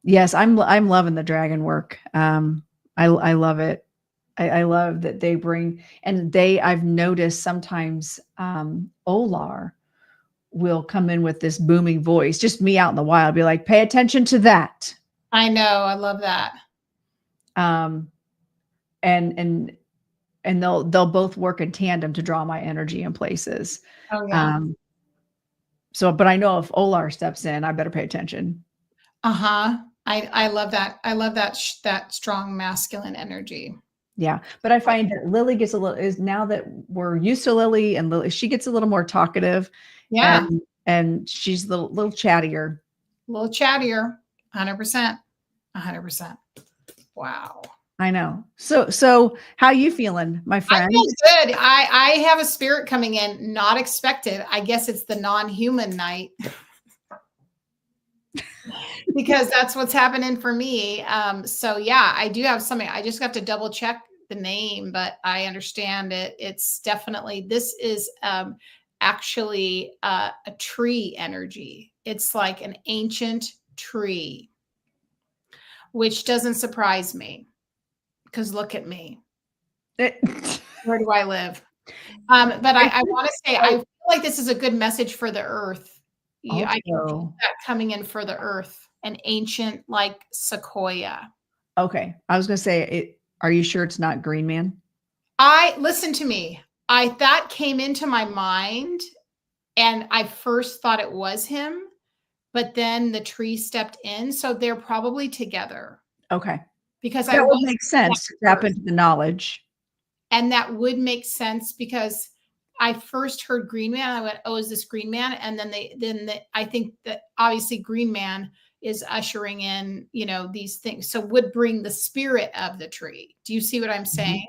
Speaker 2: Yes, I'm loving the dragon work. I love it. I love that they bring, and I've noticed sometimes Olar will come in with this booming voice, just me out in the wild, be like, pay attention to that.
Speaker 1: I know. I love that.
Speaker 2: And they'll both work in tandem to draw my energy in places.
Speaker 1: Oh yeah.
Speaker 2: But I know if Olar steps in, I better pay attention.
Speaker 1: I love that. I love that strong masculine energy.
Speaker 2: Yeah. But I find that Lily gets now that we're used to Lily, and Lily, she gets a little more talkative.
Speaker 1: Yeah.
Speaker 2: And she's a little chattier.
Speaker 1: A little chattier. 100%. 100%. Wow.
Speaker 2: I know. So how you feeling, my friend?
Speaker 1: I feel good. I have a spirit coming in, not expected. I guess it's the non-human night. Because that's what's happening for me. So yeah, I do have something. I just got to double check the name, but I understand it. It's definitely, this is actually a tree energy. It's like an ancient tree, which doesn't surprise me, because look at me. Where do I live? But I want to say, I feel like this is a good message for the earth. I can feel that coming in for the earth, an ancient like sequoia.
Speaker 2: Okay. I was going to say, are you sure it's not Green Man?
Speaker 1: Listen to me. That came into my mind, and I first thought it was him, but then the tree stepped in. So they're probably together.
Speaker 2: Okay.
Speaker 1: Because
Speaker 2: that would make sense to tap into the knowledge.
Speaker 1: And that would make sense, because I first heard Green Man. I went, oh, is this Green Man? And then I think that obviously Green Man is ushering in, these things. So would bring the spirit of the tree. Do you see what I'm saying?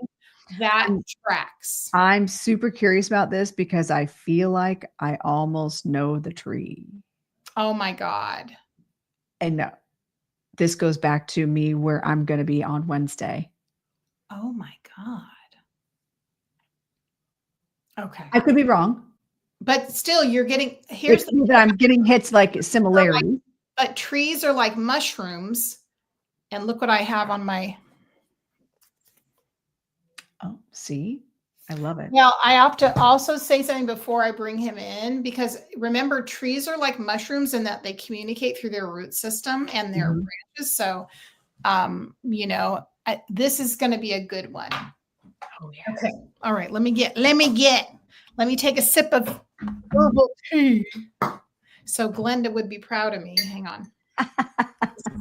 Speaker 1: That tracks.
Speaker 2: I'm super curious about this because I feel like I almost know the tree.
Speaker 1: Oh my God.
Speaker 2: And no, this goes back to me where I'm going to be on Wednesday.
Speaker 1: Oh my God. Okay.
Speaker 2: I could be wrong.
Speaker 1: But still,
Speaker 2: I'm getting hits like similarity.
Speaker 1: But trees are like mushrooms. And look what I have on my.
Speaker 2: Oh, see? I love it.
Speaker 1: Well, I have to also say something before I bring him in, because remember, trees are like mushrooms in that they communicate through their root system and their branches. So, this is going to be a good one.
Speaker 2: Oh, yeah.
Speaker 1: Okay. All right. Let me take a sip of herbal tea. So Glenda would be proud of me. Hang on.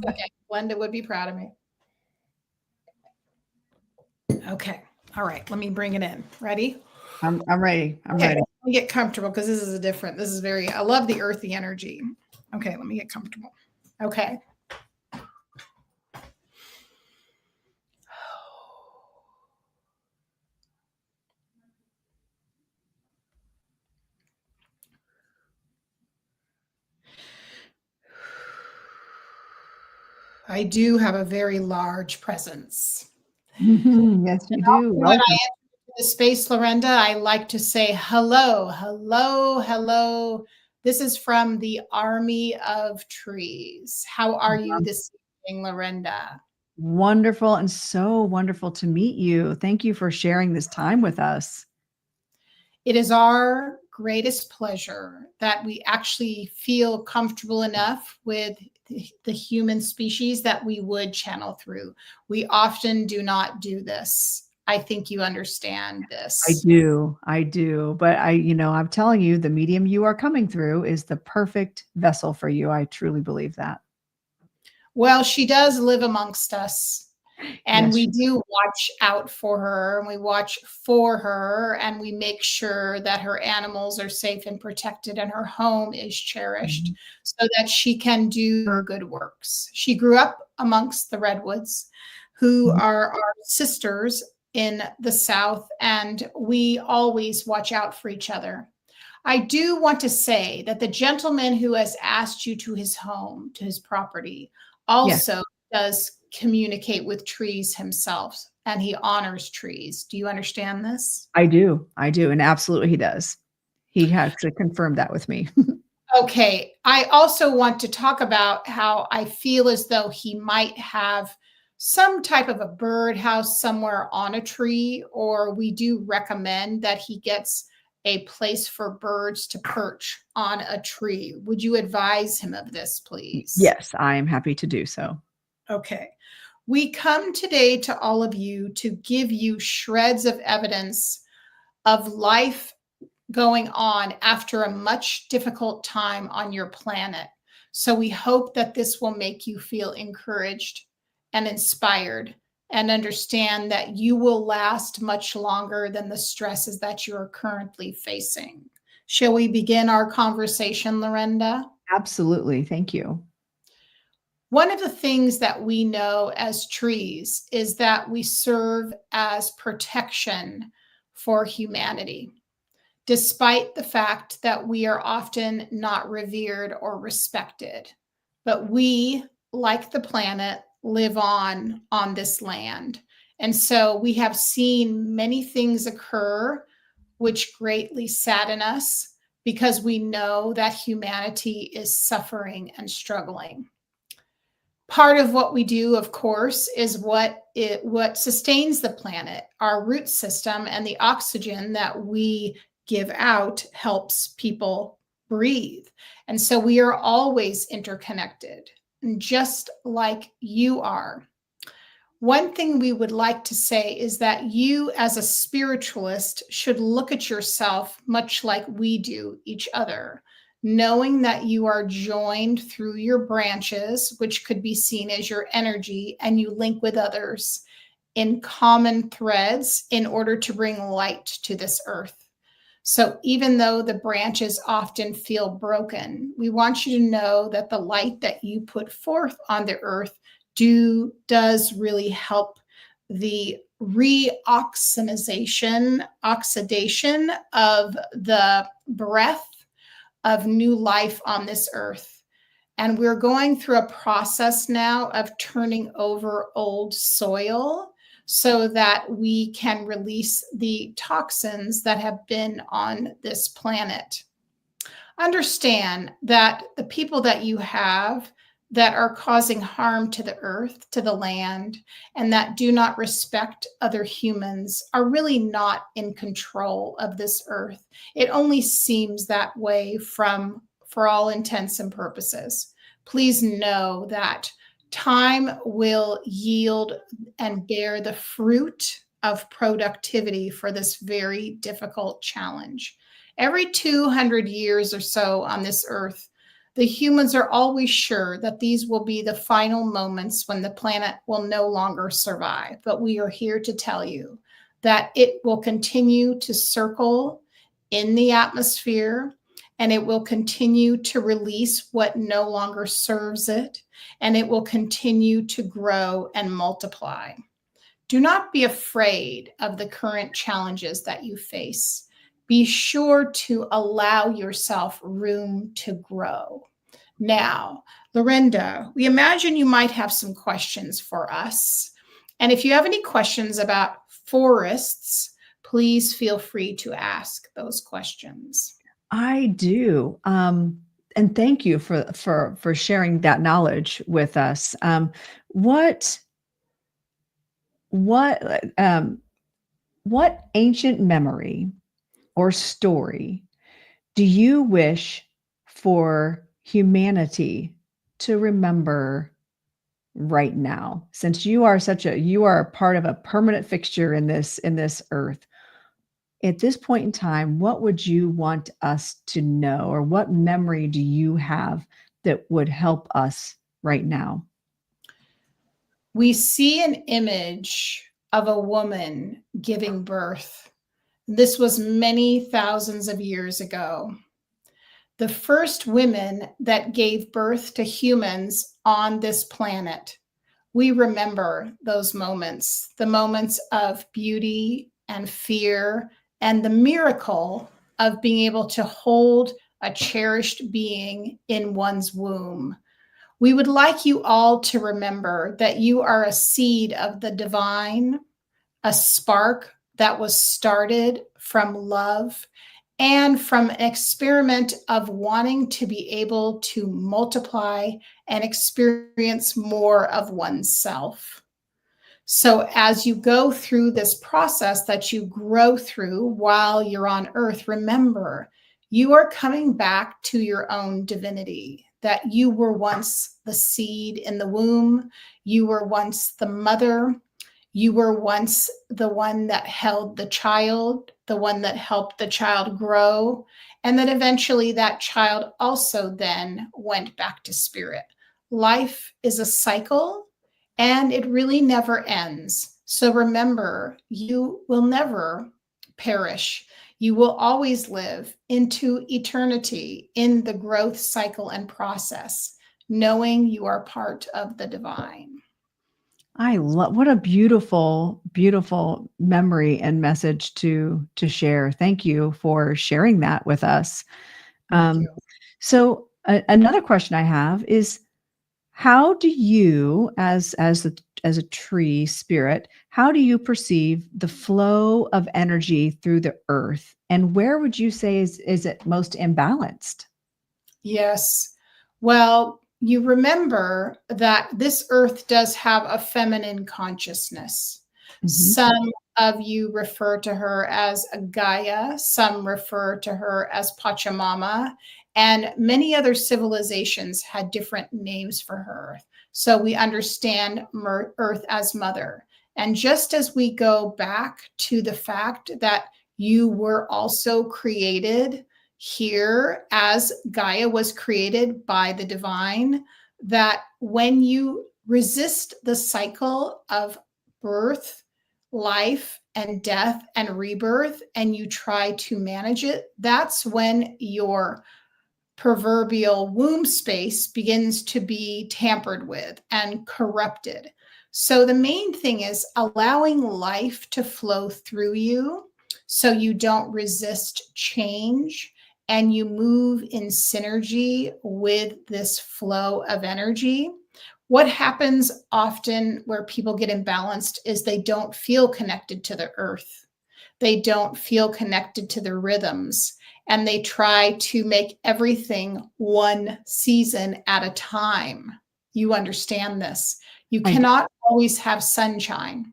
Speaker 1: Okay. Glenda would be proud of me. Okay. All right. Let me bring it in. Ready?
Speaker 2: I'm ready. I'm ready.
Speaker 1: Let me get comfortable, because I love the earthy energy. Okay. Let me get comfortable. Okay. I do have a very large presence.
Speaker 2: Yes, you do.
Speaker 1: When I enter the space, Lorenda, I like to say hello, hello, hello. This is from the Army of Trees. How are you this evening, Lorenda?
Speaker 2: Wonderful and so wonderful to meet you. Thank you for sharing this time with us.
Speaker 1: It is our greatest pleasure that we actually feel comfortable enough with the human species that we would channel through. We often do not do this. I think you understand
Speaker 2: I
Speaker 1: this.
Speaker 2: do. I do. But I'm telling you, the medium you are coming through is the perfect vessel for you. I truly believe that.
Speaker 1: Well, she does live amongst us. And
Speaker 2: Yes.
Speaker 1: we do watch out for her, and we watch for her, and we make sure that her animals are safe and protected and her home is cherished so that she can do her good works. She grew up amongst the redwoods, who are our sisters in the South, and we always watch out for each other. I do want to say that the gentleman who has asked you to his home, to his property,
Speaker 2: Yes,
Speaker 1: also does communicate with trees himself, and he honors trees. Do you understand this?
Speaker 2: I do. I do. And absolutely he does. He has to confirm that with me.
Speaker 1: Okay. I also want to talk about how I feel as though he might have some type of a birdhouse somewhere on a tree, or we do recommend that he gets a place for birds to perch on a tree. Would you advise him of this, please?
Speaker 2: Yes, I am happy to do so.
Speaker 1: Okay. We come today to all of you to give you shreds of evidence of life going on after a much difficult time on your planet. So we hope that this will make you feel encouraged and inspired and understand that you will last much longer than the stresses that you are currently facing. Shall we begin our conversation, Lorenda?
Speaker 2: Absolutely. Thank you.
Speaker 1: One of the things that we know as trees is that we serve as protection for humanity, despite the fact that we are often not revered or respected. But we, like the planet, live on this land. And so we have seen many things occur which greatly sadden us because we know that humanity is suffering and struggling. Part of what we do, of course, is what sustains the planet. Our root system and the oxygen that we give out helps people breathe. And so we are always interconnected, just like you are. One thing we would like to say is that you, as a spiritualist, should look at yourself much like we do each other, knowing that you are joined through your branches, which could be seen as your energy, and you link with others in common threads in order to bring light to this earth. So even though the branches often feel broken, we want you to know that the light that you put forth on the earth does really help the oxidation of the breath of new life on this earth. And we're going through a process now of turning over old soil so that we can release the toxins that have been on this planet. Understand that the people that you have that are causing harm to the earth, to the land, and that do not respect other humans are really not in control of this earth. It only seems that way for all intents and purposes. Please know that time will yield and bear the fruit of productivity for this very difficult challenge. Every 200 years or so on this earth, the humans are always sure that these will be the final moments when the planet will no longer survive. But we are here to tell you that it will continue to circle in the atmosphere, and it will continue to release what no longer serves it, and it will continue to grow and multiply. Do not be afraid of the current challenges that you face. Be sure to allow yourself room to grow. Now, Lorenda, we imagine you might have some questions for us. And if you have any questions about forests, please feel free to ask those questions.
Speaker 2: I do. And thank you for sharing that knowledge with us. What what what ancient memory or story do you wish for humanity to remember right now? Since you are a part of a permanent fixture in this earth. At this point in time, what would you want us to know, or what memory do you have that would help us right now?
Speaker 1: We see an image of a woman giving birth. This was many thousands of years ago. The first women that gave birth to humans on this planet. We remember those moments, the moments of beauty and fear, and the miracle of being able to hold a cherished being in one's womb. We would like you all to remember that you are a seed of the divine, a spark that was started from love and from an experiment of wanting to be able to multiply and experience more of oneself. So as you go through this process that you grow through while you're on earth, remember, you are coming back to your own divinity, that you were once the seed in the womb, you were once the mother, you were once the one that held the child, the one that helped the child grow, and that eventually that child also then went back to spirit. Life is a cycle, and it really never ends. So remember, you will never perish. You will always live into eternity in the growth cycle and process, knowing you are part of the divine.
Speaker 2: I love what a beautiful, beautiful memory and message to share. Thank you for sharing that with us.
Speaker 1: Thank you.
Speaker 2: So another question I have is, how do you, as a tree spirit, how do you perceive the flow of energy through the earth, and where would you say is it most imbalanced?
Speaker 1: Yes. Well, you remember that this earth does have a feminine consciousness.
Speaker 2: Mhm.
Speaker 1: Some of you refer to her as a Gaia, some refer to her as Pachamama, and many other civilizations had different names for her. So we understand Earth as mother. And just as we go back to the fact that you were also created here as Gaia was created by the divine, that when you resist the cycle of birth, life, and death and rebirth, and you try to manage it, that's when your proverbial womb space begins to be tampered with and corrupted. So the main thing is allowing life to flow through you so you don't resist change and you move in synergy with this flow of energy. What happens often where people get imbalanced is they don't feel connected to the earth. They don't feel connected to the rhythms, and they try to make everything one season at a time. You understand this. You
Speaker 2: I do.
Speaker 1: cannot always have sunshine.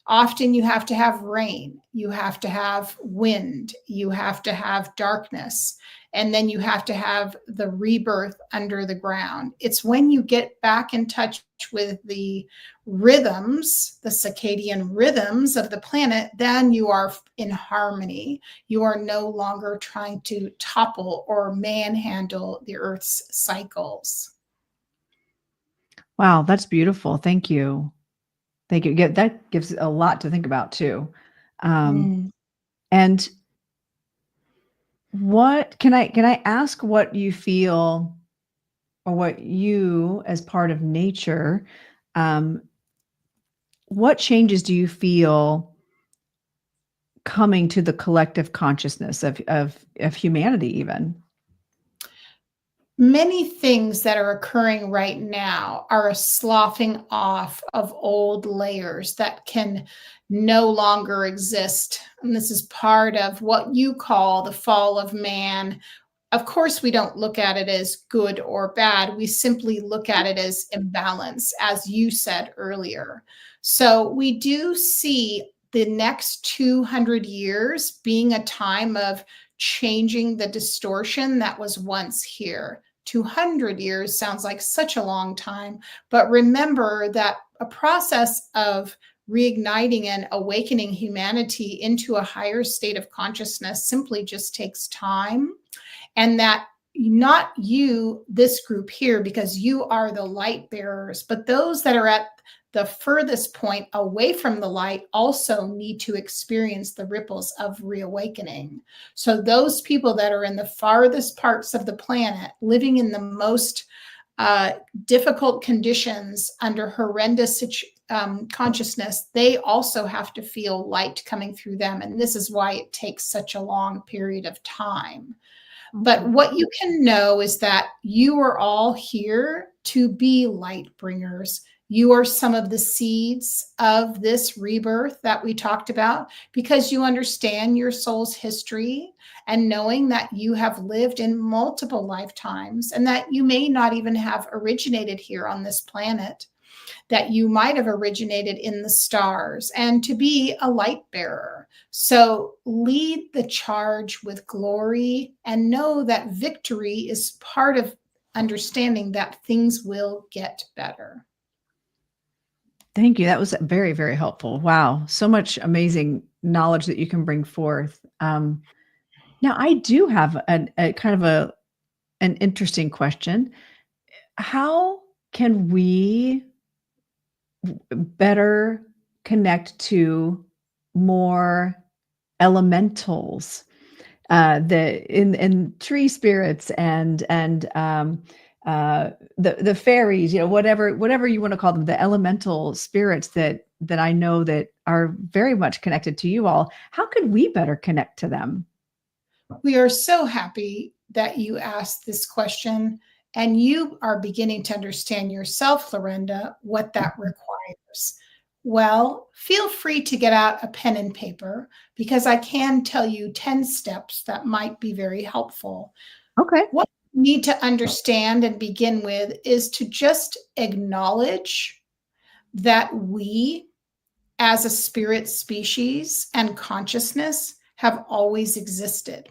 Speaker 1: Often you have to have rain, you have to have wind, you have to have darkness, and then you have to have the rebirth under the ground. It's when you get back in touch with the rhythms, the circadian rhythms of the planet, then you are in harmony. You are no longer trying to topple or manhandle the Earth's cycles.
Speaker 2: Wow, that's beautiful. Thank you. Thank you. That gives a lot to think about too.
Speaker 1: Mm.
Speaker 2: And what can I ask what you feel, or what you, as part of nature, um, what changes do you feel coming to the collective consciousness of humanity even?
Speaker 1: Many things that are occurring right now are a sloughing off of old layers that can no longer exist. And this is part of what you call the fall of man. Of course, we don't look at it as good or bad. We simply look at it as imbalance, as you said earlier. So we do see the next 200 years being a time of changing the distortion that was once here. 200 years sounds like such a long time, but remember that a process of reigniting and awakening humanity into a higher state of consciousness simply just takes time. And that not you, this group here, because you are the light bearers, but those that are at the furthest point away from the light also need to experience the ripples of reawakening. So those people that are in the farthest parts of the planet, living in the most difficult conditions under horrendous consciousness, they also have to feel light coming through them. And this is why it takes such a long period of time. But what you can know is that you are all here to be light bringers. You are some of the seeds of this rebirth that we talked about, because you understand your soul's history and knowing that you have lived in multiple lifetimes and that you may not even have originated here on this planet, that you might have originated in the stars, and to be a light bearer. So lead the charge with glory and know that victory is part of understanding that things will get better.
Speaker 2: Thank you. That was very, very helpful. Wow. So much amazing knowledge that you can bring forth. Now I do have a kind of an interesting question. How can we better connect to more elementals, in tree spirits and the fairies, whatever you want to call them, the elemental spirits that I know that are very much connected to you all? How could we better connect to them?
Speaker 1: We are so happy that you asked this question, and you are beginning to understand yourself, Lorenda, what that requires. Well, feel free to get out a pen and paper, because I can tell you 10 steps that might be very helpful.
Speaker 2: Okay.
Speaker 1: What you need to understand and begin with is to just acknowledge that we, as a spirit species and consciousness, have always existed.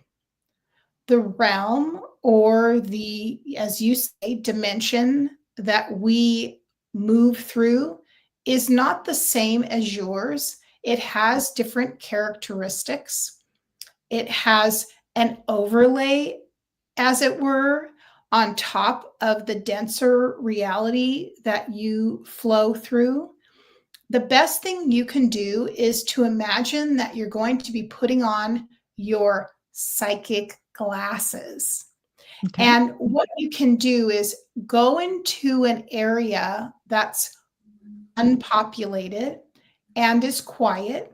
Speaker 1: The realm, or the, as you say, dimension that we move through is not the same as yours. It has different characteristics. It has an overlay, as it were, on top of the denser reality that you flow through. The best thing you can do is to imagine that you're going to be putting on your psychic glasses. Okay. And what you can do is go into an area that's unpopulated and is quiet,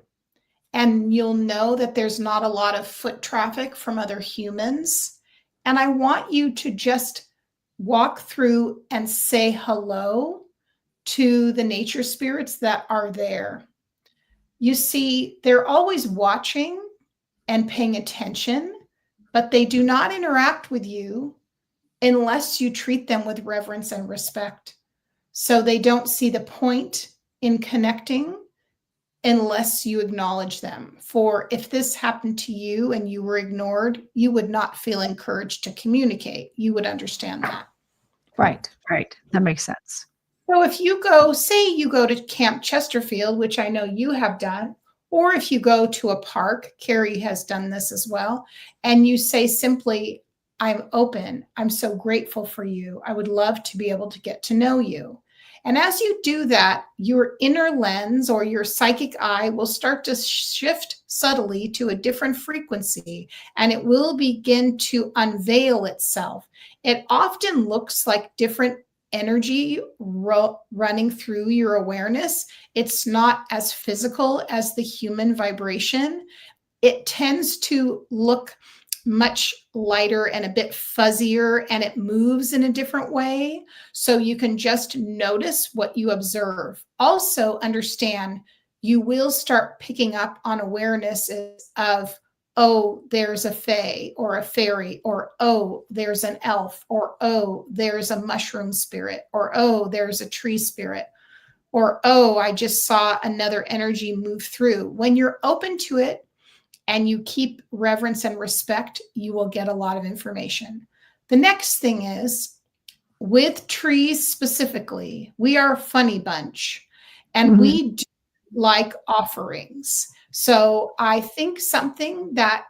Speaker 1: and you'll know that there's not a lot of foot traffic from other humans. And I want you to just walk through and say hello to the nature spirits that are there. You see, they're always watching and paying attention, but they do not interact with you unless you treat them with reverence and respect. So they don't see the point in connecting unless you acknowledge them. For if this happened to you and you were ignored, you would not feel encouraged to communicate. You would understand that.
Speaker 2: Right. That makes sense.
Speaker 1: So if you go, say you go to Camp Chesterfield, which I know you have done, or if you go to a park, Carey has done this as well, and you say simply, I'm open. I'm so grateful for you. I would love to be able to get to know you. And as you do that, your inner lens or your psychic eye will start to shift subtly to a different frequency, and it will begin to unveil itself. It often looks like different energy running through your awareness. It's not as physical as the human vibration. It tends to look much lighter and a bit fuzzier, and it moves in a different way. So you can just notice what you observe. Also understand you will start picking up on awarenesses of, oh, there's a fae or a fairy, or oh, there's an elf, or oh, there's a mushroom spirit, or oh, there's a tree spirit, or oh, I just saw another energy move through. When you're open to it and you keep reverence and respect, you will get a lot of information. The next thing is, with trees specifically, we are a funny bunch, and we do like offerings. So I think something that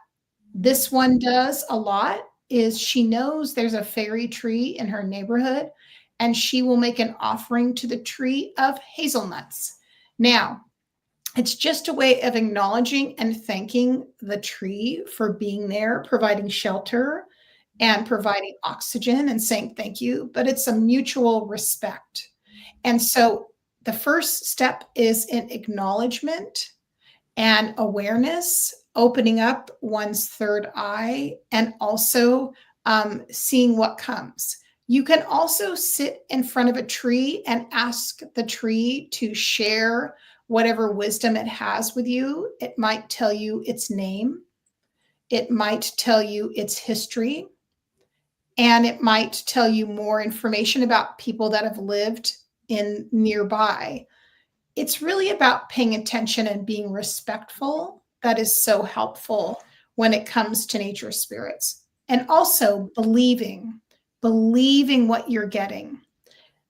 Speaker 1: this one does a lot is she knows there's a fairy tree in her neighborhood, and she will make an offering to the tree of hazelnuts. Now, it's just a way of acknowledging and thanking the tree for being there, providing shelter and providing oxygen, and saying thank you, but it's a mutual respect. And so the first step is in acknowledgement and awareness, opening up one's third eye, and also seeing what comes. You can also sit in front of a tree and ask the tree to share whatever wisdom it has with you. It might tell you its name, it might tell you its history, and it might tell you more information about people that have lived in nearby. It's really about paying attention and being respectful. That is so helpful when it comes to nature spirits. And also believing what you're getting.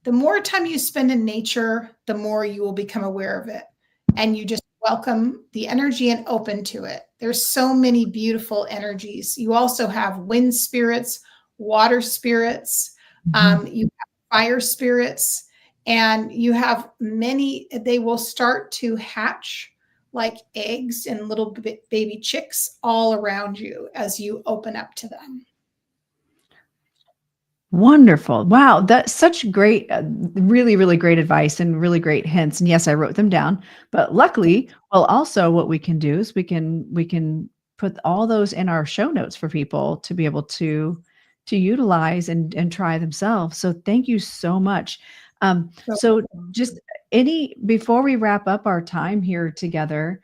Speaker 1: The more time you spend in nature, the more you will become aware of it. And you just welcome the energy and open to it. There's so many beautiful energies. You also have wind spirits, water spirits, you have fire spirits, and you have many. They will start to hatch like eggs and little baby chicks all around you as you open up to them.
Speaker 2: Wonderful. Wow. That's such great, really, really great advice and really great hints. And yes, I wrote them down, but luckily, well, also what we can do is we can put all those in our show notes for people to be able to utilize and try themselves. So thank you so much. So just before we wrap up our time here together,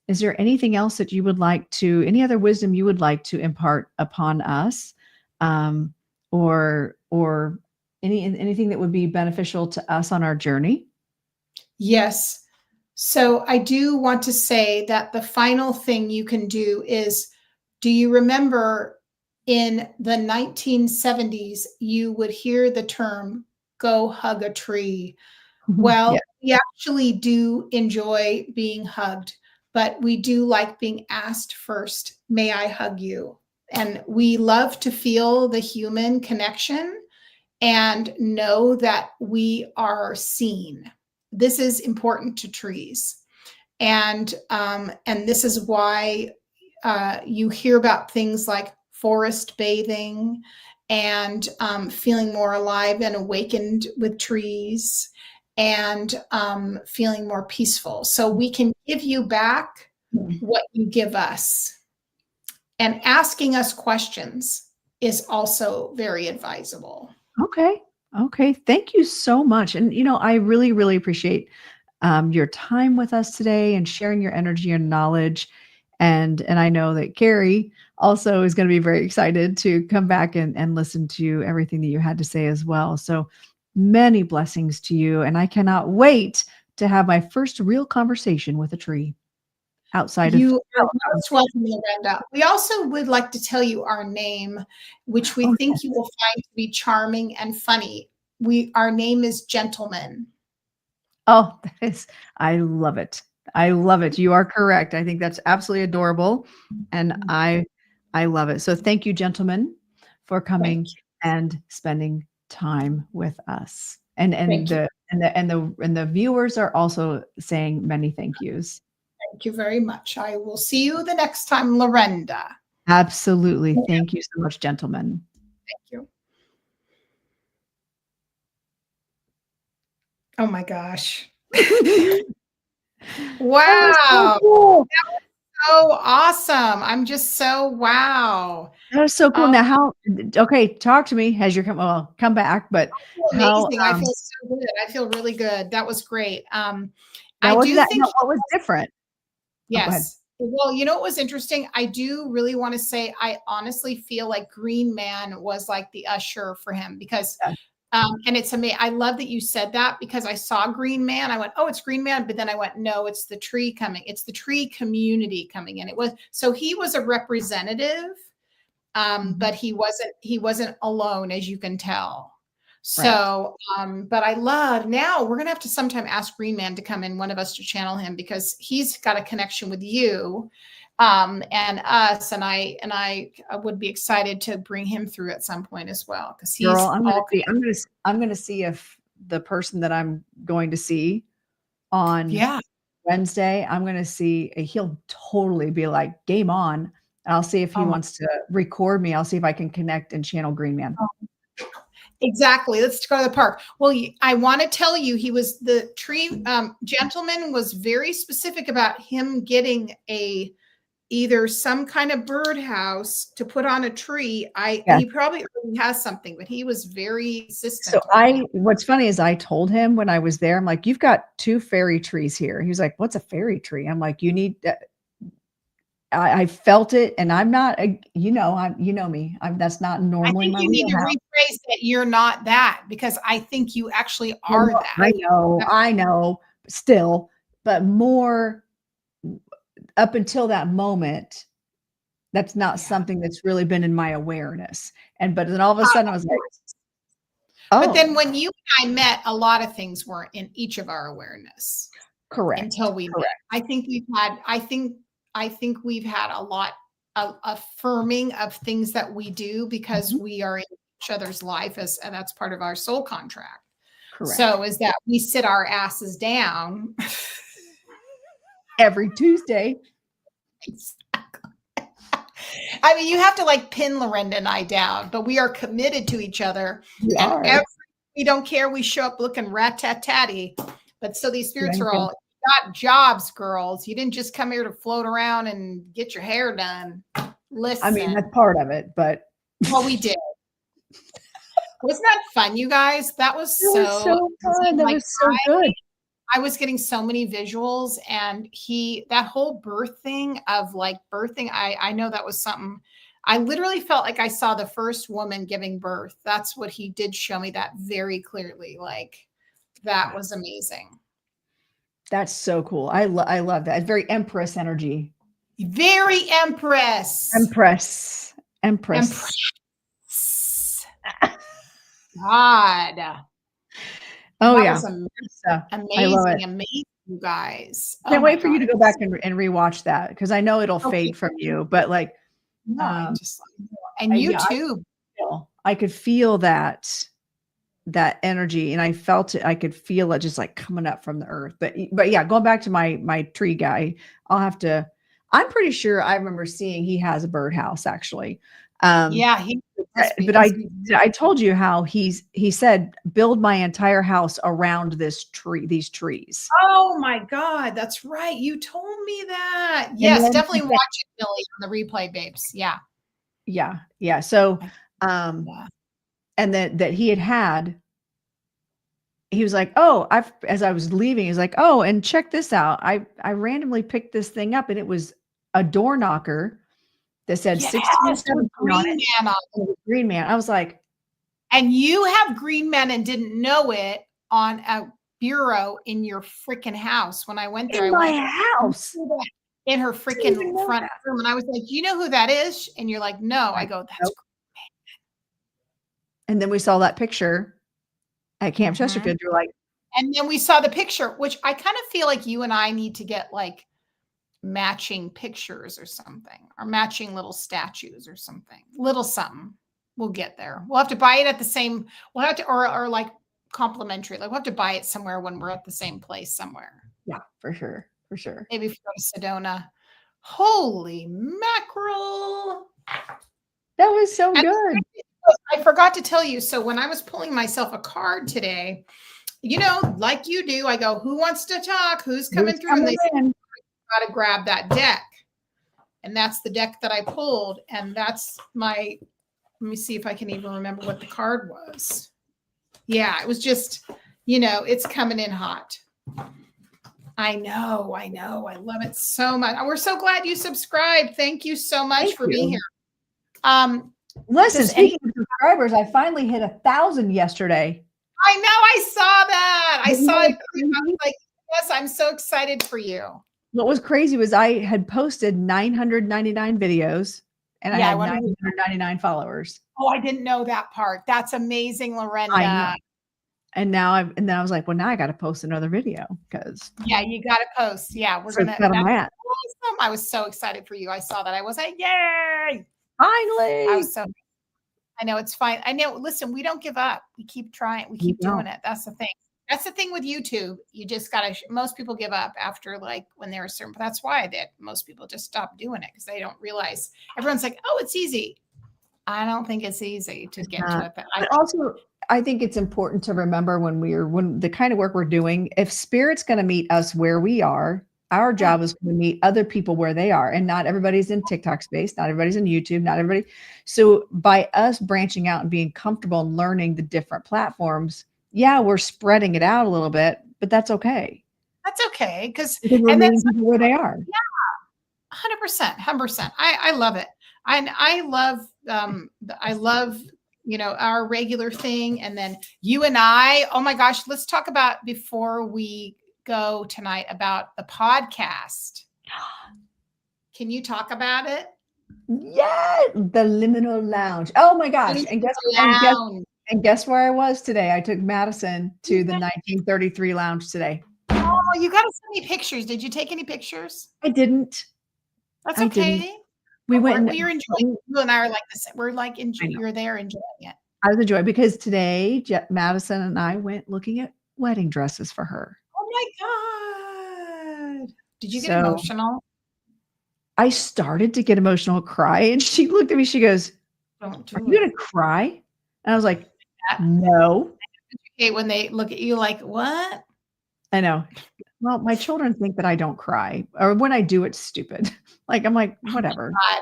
Speaker 2: is there anything else that you would like to, any other wisdom you would like to impart upon us? Or anything that would be beneficial to us on our journey?
Speaker 1: Yes. So I do want to say that the final thing you can do is, do you remember in the 1970s, you would hear the term, go hug a tree? Well, we actually do enjoy being hugged, but we do like being asked first, may I hug you? And we love to feel the human connection and know that we are seen. This is important to trees. And this is why you hear about things like forest bathing and feeling more alive and awakened with trees, and feeling more peaceful. So we can give you back what you give us. And asking us questions is also very advisable.
Speaker 2: Okay. Okay. Thank you so much. And, I really, really appreciate your time with us today and sharing your energy and knowledge. And I know that Carey also is going to be very excited to come back and listen to everything that you had to say as well. So many blessings to you. And I cannot wait to have my first real conversation with a tree outside
Speaker 1: you
Speaker 2: of.
Speaker 1: are most welcome, Lorenda. We also would like to tell you our name, which we think you will find to be charming and funny. Our name is Gentleman.
Speaker 2: Oh, I love it. I love it. You are correct. I think that's absolutely adorable. And I love it. So thank you, gentlemen, for coming and spending time with us. And the viewers are also saying many thank yous.
Speaker 1: Thank you very much. I will see you the next time, Lorenda.
Speaker 2: Absolutely. Thank you so much, gentlemen.
Speaker 1: Thank you. Oh my gosh. Wow.
Speaker 2: That was so cool.
Speaker 1: That was so awesome. I'm just so wow.
Speaker 2: That was so cool.
Speaker 1: Oh,
Speaker 2: Now, okay, talk to me. Has your come back, but how,
Speaker 1: amazing. I feel so good. I feel really good. That was great. I
Speaker 2: now
Speaker 1: do think
Speaker 2: what was different? Oh, go ahead.
Speaker 1: yes. Well, you know what was interesting? I do really want to say I honestly feel like Green Man was like the usher for him because
Speaker 2: Yeah.
Speaker 1: and it's amazing. I love that you said that because I saw Green Man. I went, oh, it's Green Man. But then I went, no, it's the tree coming. It's the tree community coming in. It was so he was a representative, but he wasn't alone, as you can tell.
Speaker 2: Right.
Speaker 1: So, but I love now we're gonna have to sometime ask Green Man to come in, one of us to channel him because he's got a connection with you and us, and I would be excited to bring him through at some point as well because he's
Speaker 2: Girl,
Speaker 1: all
Speaker 2: I'm gonna see if the person that I'm going to see on
Speaker 1: yeah.
Speaker 2: Wednesday, I'm gonna see, he'll totally be like, game on. And I'll see if he
Speaker 1: Oh my
Speaker 2: wants to record me. I'll see if I can connect and channel Green Man.
Speaker 1: exactly. Let's go to the park. Well, I want to tell you, he was the tree gentleman was very specific about him getting either some kind of birdhouse to put on a tree.
Speaker 2: Yeah.
Speaker 1: He probably already has something, but he was very insistent.
Speaker 2: So what's funny is I told him when I was there, I'm like, you've got 2 fairy trees here. He was like, what's a fairy tree? I'm like, you need I felt it, and I'm not, you know me. That's not
Speaker 1: I
Speaker 2: normally
Speaker 1: think
Speaker 2: my
Speaker 1: you need to
Speaker 2: wheelhouse.
Speaker 1: rephrase that you're not that because I think you actually are that.
Speaker 2: I know, still, but more up until that moment, that's not something that's really been in my awareness. But then all of a sudden I was like,
Speaker 1: but then
Speaker 2: oh,
Speaker 1: when you and I met, a lot of things weren't in each of our awareness
Speaker 2: correct.
Speaker 1: until we met. I think we've had a lot of affirming of things that we do because we are in each other's life and that's part of our soul contract.
Speaker 2: Correct.
Speaker 1: So is that we sit our asses down
Speaker 2: every Tuesday.
Speaker 1: I mean, you have to like pin Lorenda and I down, but we are committed to each other. We don't care. We show up looking rat-tat-tatty. But so these spirits are all got jobs, girls. You didn't just come here to float around and get your hair done. Listen.
Speaker 2: I mean, that's part of it, but
Speaker 1: well, we did. Wasn't that fun, you guys? That was so
Speaker 2: fun. That was so good.
Speaker 1: I was getting so many visuals, and that whole birth thing of like birthing, I know that was something. I literally felt like I saw the first woman giving birth. That's what he did show me that very clearly. Like that was amazing.
Speaker 2: That's so cool. I love that. It's very Empress energy.
Speaker 1: Very Empress. God.
Speaker 2: Oh,
Speaker 1: that
Speaker 2: yeah.
Speaker 1: was amazing, you guys.
Speaker 2: Can't wait for you to go back and rewatch that because I know it'll fade from you, but like,
Speaker 1: and YouTube.
Speaker 2: I could feel that energy, and I felt it. I could feel it just like coming up from the earth. But yeah, going back to my tree guy, I'm pretty sure I remember seeing he has a birdhouse actually. But I told you how he said build my entire house around these trees.
Speaker 1: Oh my God, that's right. You told me that. Yes, definitely watch it, Billy, on the replay, babes. Yeah.
Speaker 2: So, and that he was like, oh, as I was leaving, he's like, oh, and check this out. I randomly picked this thing up, and it was a door knocker that said 16 Green Man. I was like,
Speaker 1: and you have Green Man and didn't know it on a bureau in your freaking house. When I went there, in her freaking front room, and I was like, you know who that is? And you're like, no. I go, that's Green Man.
Speaker 2: And then we saw that picture at Camp Chesterfield. You're like,
Speaker 1: and then we saw the picture, which I kind of feel like you and I need to get like matching pictures or something, or matching little statues or something, little something. We'll get there. We'll have to buy it at the same, we'll have to, or like complimentary, like we'll have to buy it somewhere when we're at the same place somewhere.
Speaker 2: Yeah, for sure.
Speaker 1: Maybe if we go to Sedona. Holy mackerel.
Speaker 2: That was so good.
Speaker 1: I forgot to tell you. So when I was pulling myself a card today, you know, like you do, I go, who wants to talk? Who's coming through? And they said, got to grab that deck. And that's the deck that I pulled. And that's my, let me see if I can even remember what the card was. Yeah, it was just, it's coming in hot. I know. I love it so much. We're so glad you subscribed. Thank you so much for being here.
Speaker 2: Listen, speaking of subscribers, I finally hit 1,000 yesterday.
Speaker 1: I know. I saw that. I saw it. I was like, yes, I'm so excited for you.
Speaker 2: What was crazy was I had posted 999 videos and I had 999 followers.
Speaker 1: Oh, I didn't know that part. That's amazing, Lorenda.
Speaker 2: And now I was like, well, now I got to post another video because.
Speaker 1: Yeah, you got to post. Yeah, we're going to. Awesome. I was so excited for you. I saw that. I was like, yay.
Speaker 2: Finally.
Speaker 1: I know it's fine. I know. Listen, we don't give up. We keep trying. We keep doing it. That's the thing. That's the thing with YouTube. You just got to, most people give up after when they're a certain, but that's why most people just stop doing it because they don't realize. Everyone's like, oh, it's easy. I don't think it's easy to get to it. But
Speaker 2: also, I think it's important to remember when the kind of work we're doing, if spirit's going to meet us where we are, our job is to meet other people where they are. And not everybody's in TikTok space. Not everybody's in YouTube. Not everybody. So by us branching out and being comfortable and learning the different platforms, yeah, we're spreading it out a little bit, but that's okay.
Speaker 1: That's okay. Because
Speaker 2: we're meeting people where they are.
Speaker 1: Yeah. 100%. I love it. I love, our regular thing. And then you and I, oh my gosh, let's talk about before we go tonight about the podcast. Can you talk about it?
Speaker 2: Yeah. The Liminal Lounge. Oh my gosh. And guess where I was today? I took Madison to the 1933 lounge today.
Speaker 1: Oh, you got to send me pictures. Did you take any pictures?
Speaker 2: I didn't.
Speaker 1: That's okay.
Speaker 2: Didn't. We went.
Speaker 1: You're enjoying. You and I are like this. We're like enjoying. You're there enjoying it.
Speaker 2: I was enjoying because today Madison and I went looking at wedding dresses for her.
Speaker 1: Oh my God! Did you get emotional?
Speaker 2: I started to get emotional, cry, and she looked at me. She goes, "Are you gonna cry?" And I was like, "No."
Speaker 1: Okay, when they look at you like, "What?"
Speaker 2: I know. Well, my children think that I don't cry, or when I do, it's stupid. I'm like, whatever.
Speaker 1: Oh,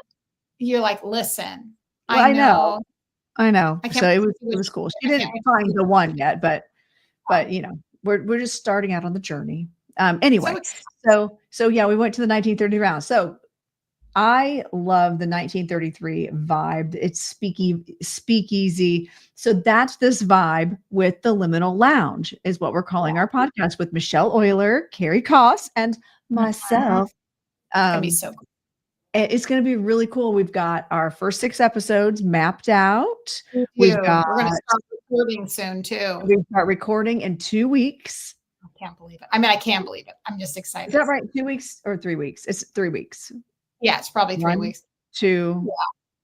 Speaker 1: you're like, listen.
Speaker 2: Well, I know. So it was cool. She didn't find the one yet, but we're just starting out on the journey. Anyway, so yeah, we went to the 1930 round. So I love the 1933 vibe. It's speakeasy. So that's this vibe with the Liminal Lounge is what we're calling our podcast with Michelle Euler, Carey Kaas, and myself.
Speaker 1: It's gonna be so cool.
Speaker 2: It's going to be really cool. We've got our first 6 episodes mapped out.
Speaker 1: We're going to start recording soon too.
Speaker 2: We start recording in 2 weeks.
Speaker 1: I can't believe it. I mean, I can't believe it. I'm just excited.
Speaker 2: Is that right? 2 weeks or 3 weeks? It's 3 weeks.
Speaker 1: Yeah, it's probably 3 weeks.
Speaker 2: 2.
Speaker 1: Yeah.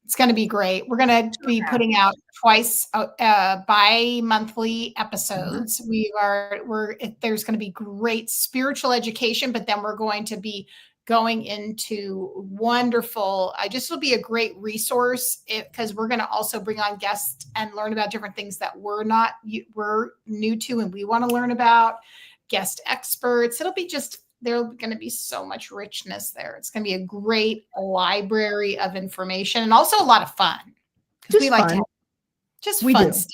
Speaker 1: It's going to be great. We're going to be putting out twice bi-monthly episodes. There's going to be great spiritual education, but then we're going to be going into wonderful, this will be a great resource because we're going to also bring on guests and learn about different things that we're new to and we want to learn about, guest experts. There's going to be so much richness there. It's going to be a great library of information and also a lot of fun. Because we like to have fun stuff.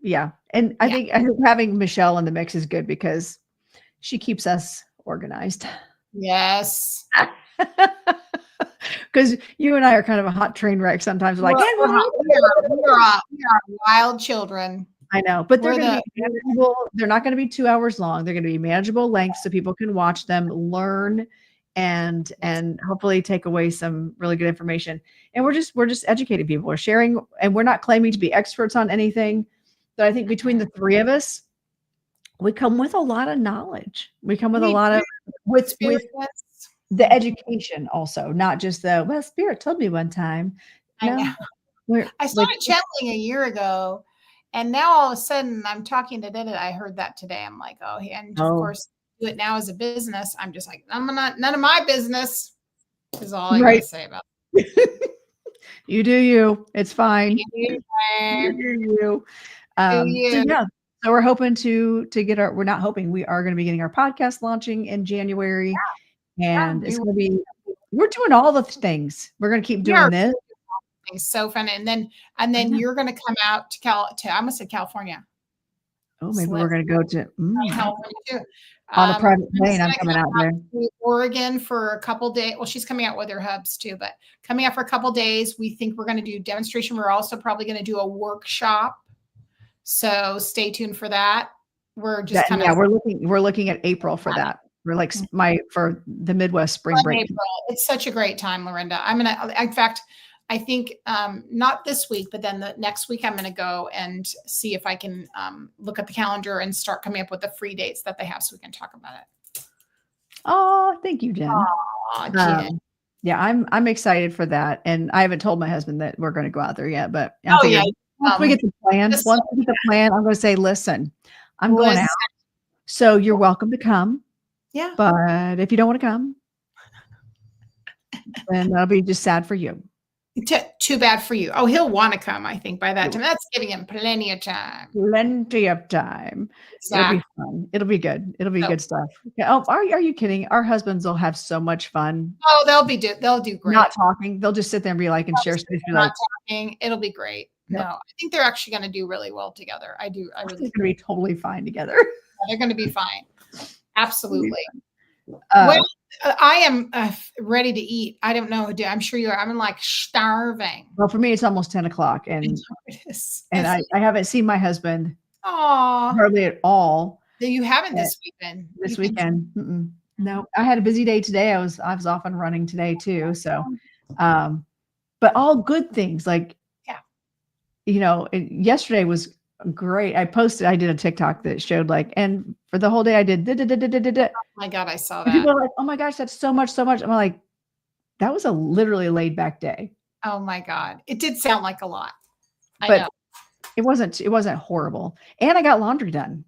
Speaker 1: Yeah.
Speaker 2: And I think having Michelle in the mix is good because she keeps us organized.
Speaker 1: Yes.
Speaker 2: Because you and I are kind of a hot train wreck sometimes. We
Speaker 1: are wild children.
Speaker 2: I know, but they're going to be manageable. They're not going to be 2 hours long. They're going to be manageable lengths so people can watch them, learn, and hopefully take away some really good information. And we're just educating people. We're sharing, and we're not claiming to be experts on anything. But I think between the 3 of us, we come with a lot of knowledge. We come with a lot of with the education also, not just Spirit told me one time.
Speaker 1: I know. I started channeling a year ago, and now all of a sudden I'm talking to Dada. I heard that today. I'm like, of course, do it now as a business. I'm just like, none of my business is all I can say about it.
Speaker 2: You do you. It's fine. You do you. So we're hoping to get we're not hoping, we are going to be getting our podcast launching in January. And it's going to be, We're doing all the things. We're going to keep doing this.
Speaker 1: It's so fun. And then you're going to come out to I almost said California.
Speaker 2: Oh, maybe we're going to go to
Speaker 1: California too.
Speaker 2: On a private plane. I'm coming out there.
Speaker 1: Oregon for a couple days. Well, she's coming out with her hubs too, but coming out for a couple days. We think we're going to do demonstration. We're also probably going to do a workshop. So stay tuned for that. We're just
Speaker 2: we're looking at April for that. We're like for the Midwest spring break.
Speaker 1: April. It's such a great time, Lorenda. In fact, I think not this week, but then the next week I'm going to go and see if I can look at the calendar and start coming up with the free dates that they have so we can talk about it.
Speaker 2: Oh, thank you, Jen.
Speaker 1: Jen.
Speaker 2: Yeah, I'm excited for that. And I haven't told my husband that we're going to go out there yet, but once we get the plan, I'm going to say, listen, I'm going out. So you're welcome to come.
Speaker 1: Yeah.
Speaker 2: But if you don't want to come, then that'll be just sad for you.
Speaker 1: Too bad for you. Oh, he'll want to come, I think, by that time. That's giving him plenty of time.
Speaker 2: Plenty of time. Exactly. It'll be fun. It'll be good. It'll be good stuff. Yeah. Oh, are you kidding? Our husbands will have so much fun.
Speaker 1: Oh, they'll do great.
Speaker 2: Not talking. They'll just sit there and be like, and share space.
Speaker 1: Not talking. It'll be great. Yep. No, I think they're actually going to do really well together. I really think
Speaker 2: they're going to be totally fine together.
Speaker 1: They're going to be fine. Absolutely. Well, I am ready to eat. I don't know. I'm sure you are. I'm like starving.
Speaker 2: Well, for me, it's almost 10 o'clock. And I haven't seen my husband hardly at all.
Speaker 1: You haven't this weekend?
Speaker 2: This weekend. No, I had a busy day today. I was off and running today too. So, but all good things. Like, yesterday was great. I did a TikTok that showed and for the whole day I did.
Speaker 1: Oh my God, I saw that.
Speaker 2: People are like, oh my gosh, that's so much. I'm like, that was a literally laid back day.
Speaker 1: Oh my God. It did sound like a lot.
Speaker 2: I know. It wasn't horrible. And I got laundry done.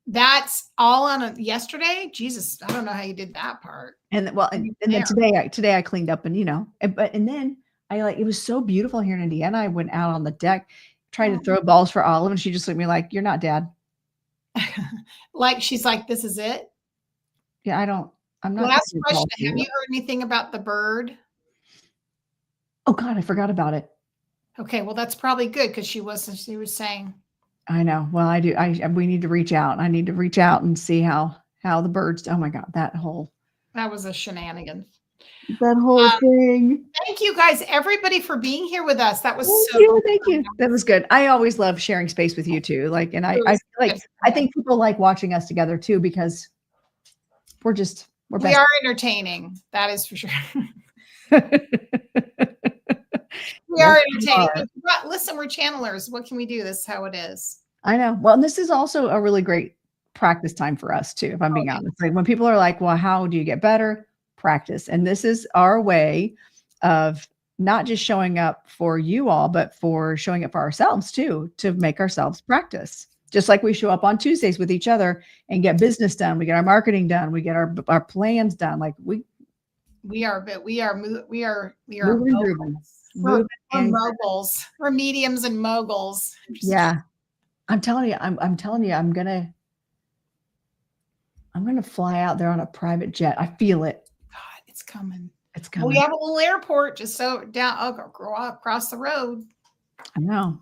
Speaker 1: That's all on yesterday. Jesus, I don't know how you did that part.
Speaker 2: And then today I cleaned up and then it was so beautiful here in Indiana. I went out on the deck, tried to throw balls for Olive, and she just looked at me like, "You're not Dad."
Speaker 1: She's like, "This is it."
Speaker 2: Yeah, I'm not.
Speaker 1: Last question: have you heard anything about the bird?
Speaker 2: Oh God, I forgot about it.
Speaker 1: Okay, well that's probably good because she was saying.
Speaker 2: I know. Well, I do. We need to reach out. I need to reach out and see how the birds. Oh my God, that
Speaker 1: was a shenanigan.
Speaker 2: That whole thing.
Speaker 1: Thank you guys, everybody, for being here with us. That was
Speaker 2: thank you. That was good. I always love sharing space with you too. I think people like watching us together too, because we
Speaker 1: are entertaining. That is for sure. We are entertaining. Listen, we're channelers. What can we do? This is how it is.
Speaker 2: I know. Well, and this is also a really great practice time for us too, if I'm being honest. Like when people are like, well, how do you get better? Practice. And this is our way of not just showing up for you all, but for showing up for ourselves too, to make ourselves practice. Just like we show up on Tuesdays with each other and get business done. We get our marketing done. We get our plans done. Like we are
Speaker 1: moguls. We're mediums and moguls.
Speaker 2: Yeah. I'm telling you, I'm telling you, I'm going to fly out there on a private jet. I feel it.
Speaker 1: God, it's coming.
Speaker 2: It's coming.
Speaker 1: We have a little airport just across the road.
Speaker 2: I know.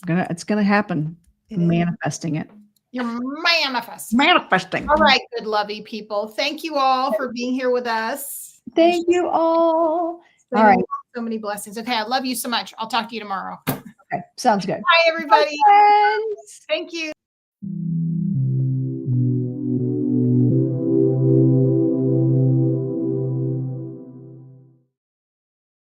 Speaker 2: It's gonna happen. Manifesting it.
Speaker 1: You're manifesting.
Speaker 2: Manifesting.
Speaker 1: All right, good lovey people. Thank you all for being here with us.
Speaker 2: Thank you all. All right.
Speaker 1: So many blessings. Okay, I love you so much. I'll talk to you tomorrow.
Speaker 2: Okay, sounds good.
Speaker 1: Bye, everybody.
Speaker 2: Bye, friends.
Speaker 1: Thank you.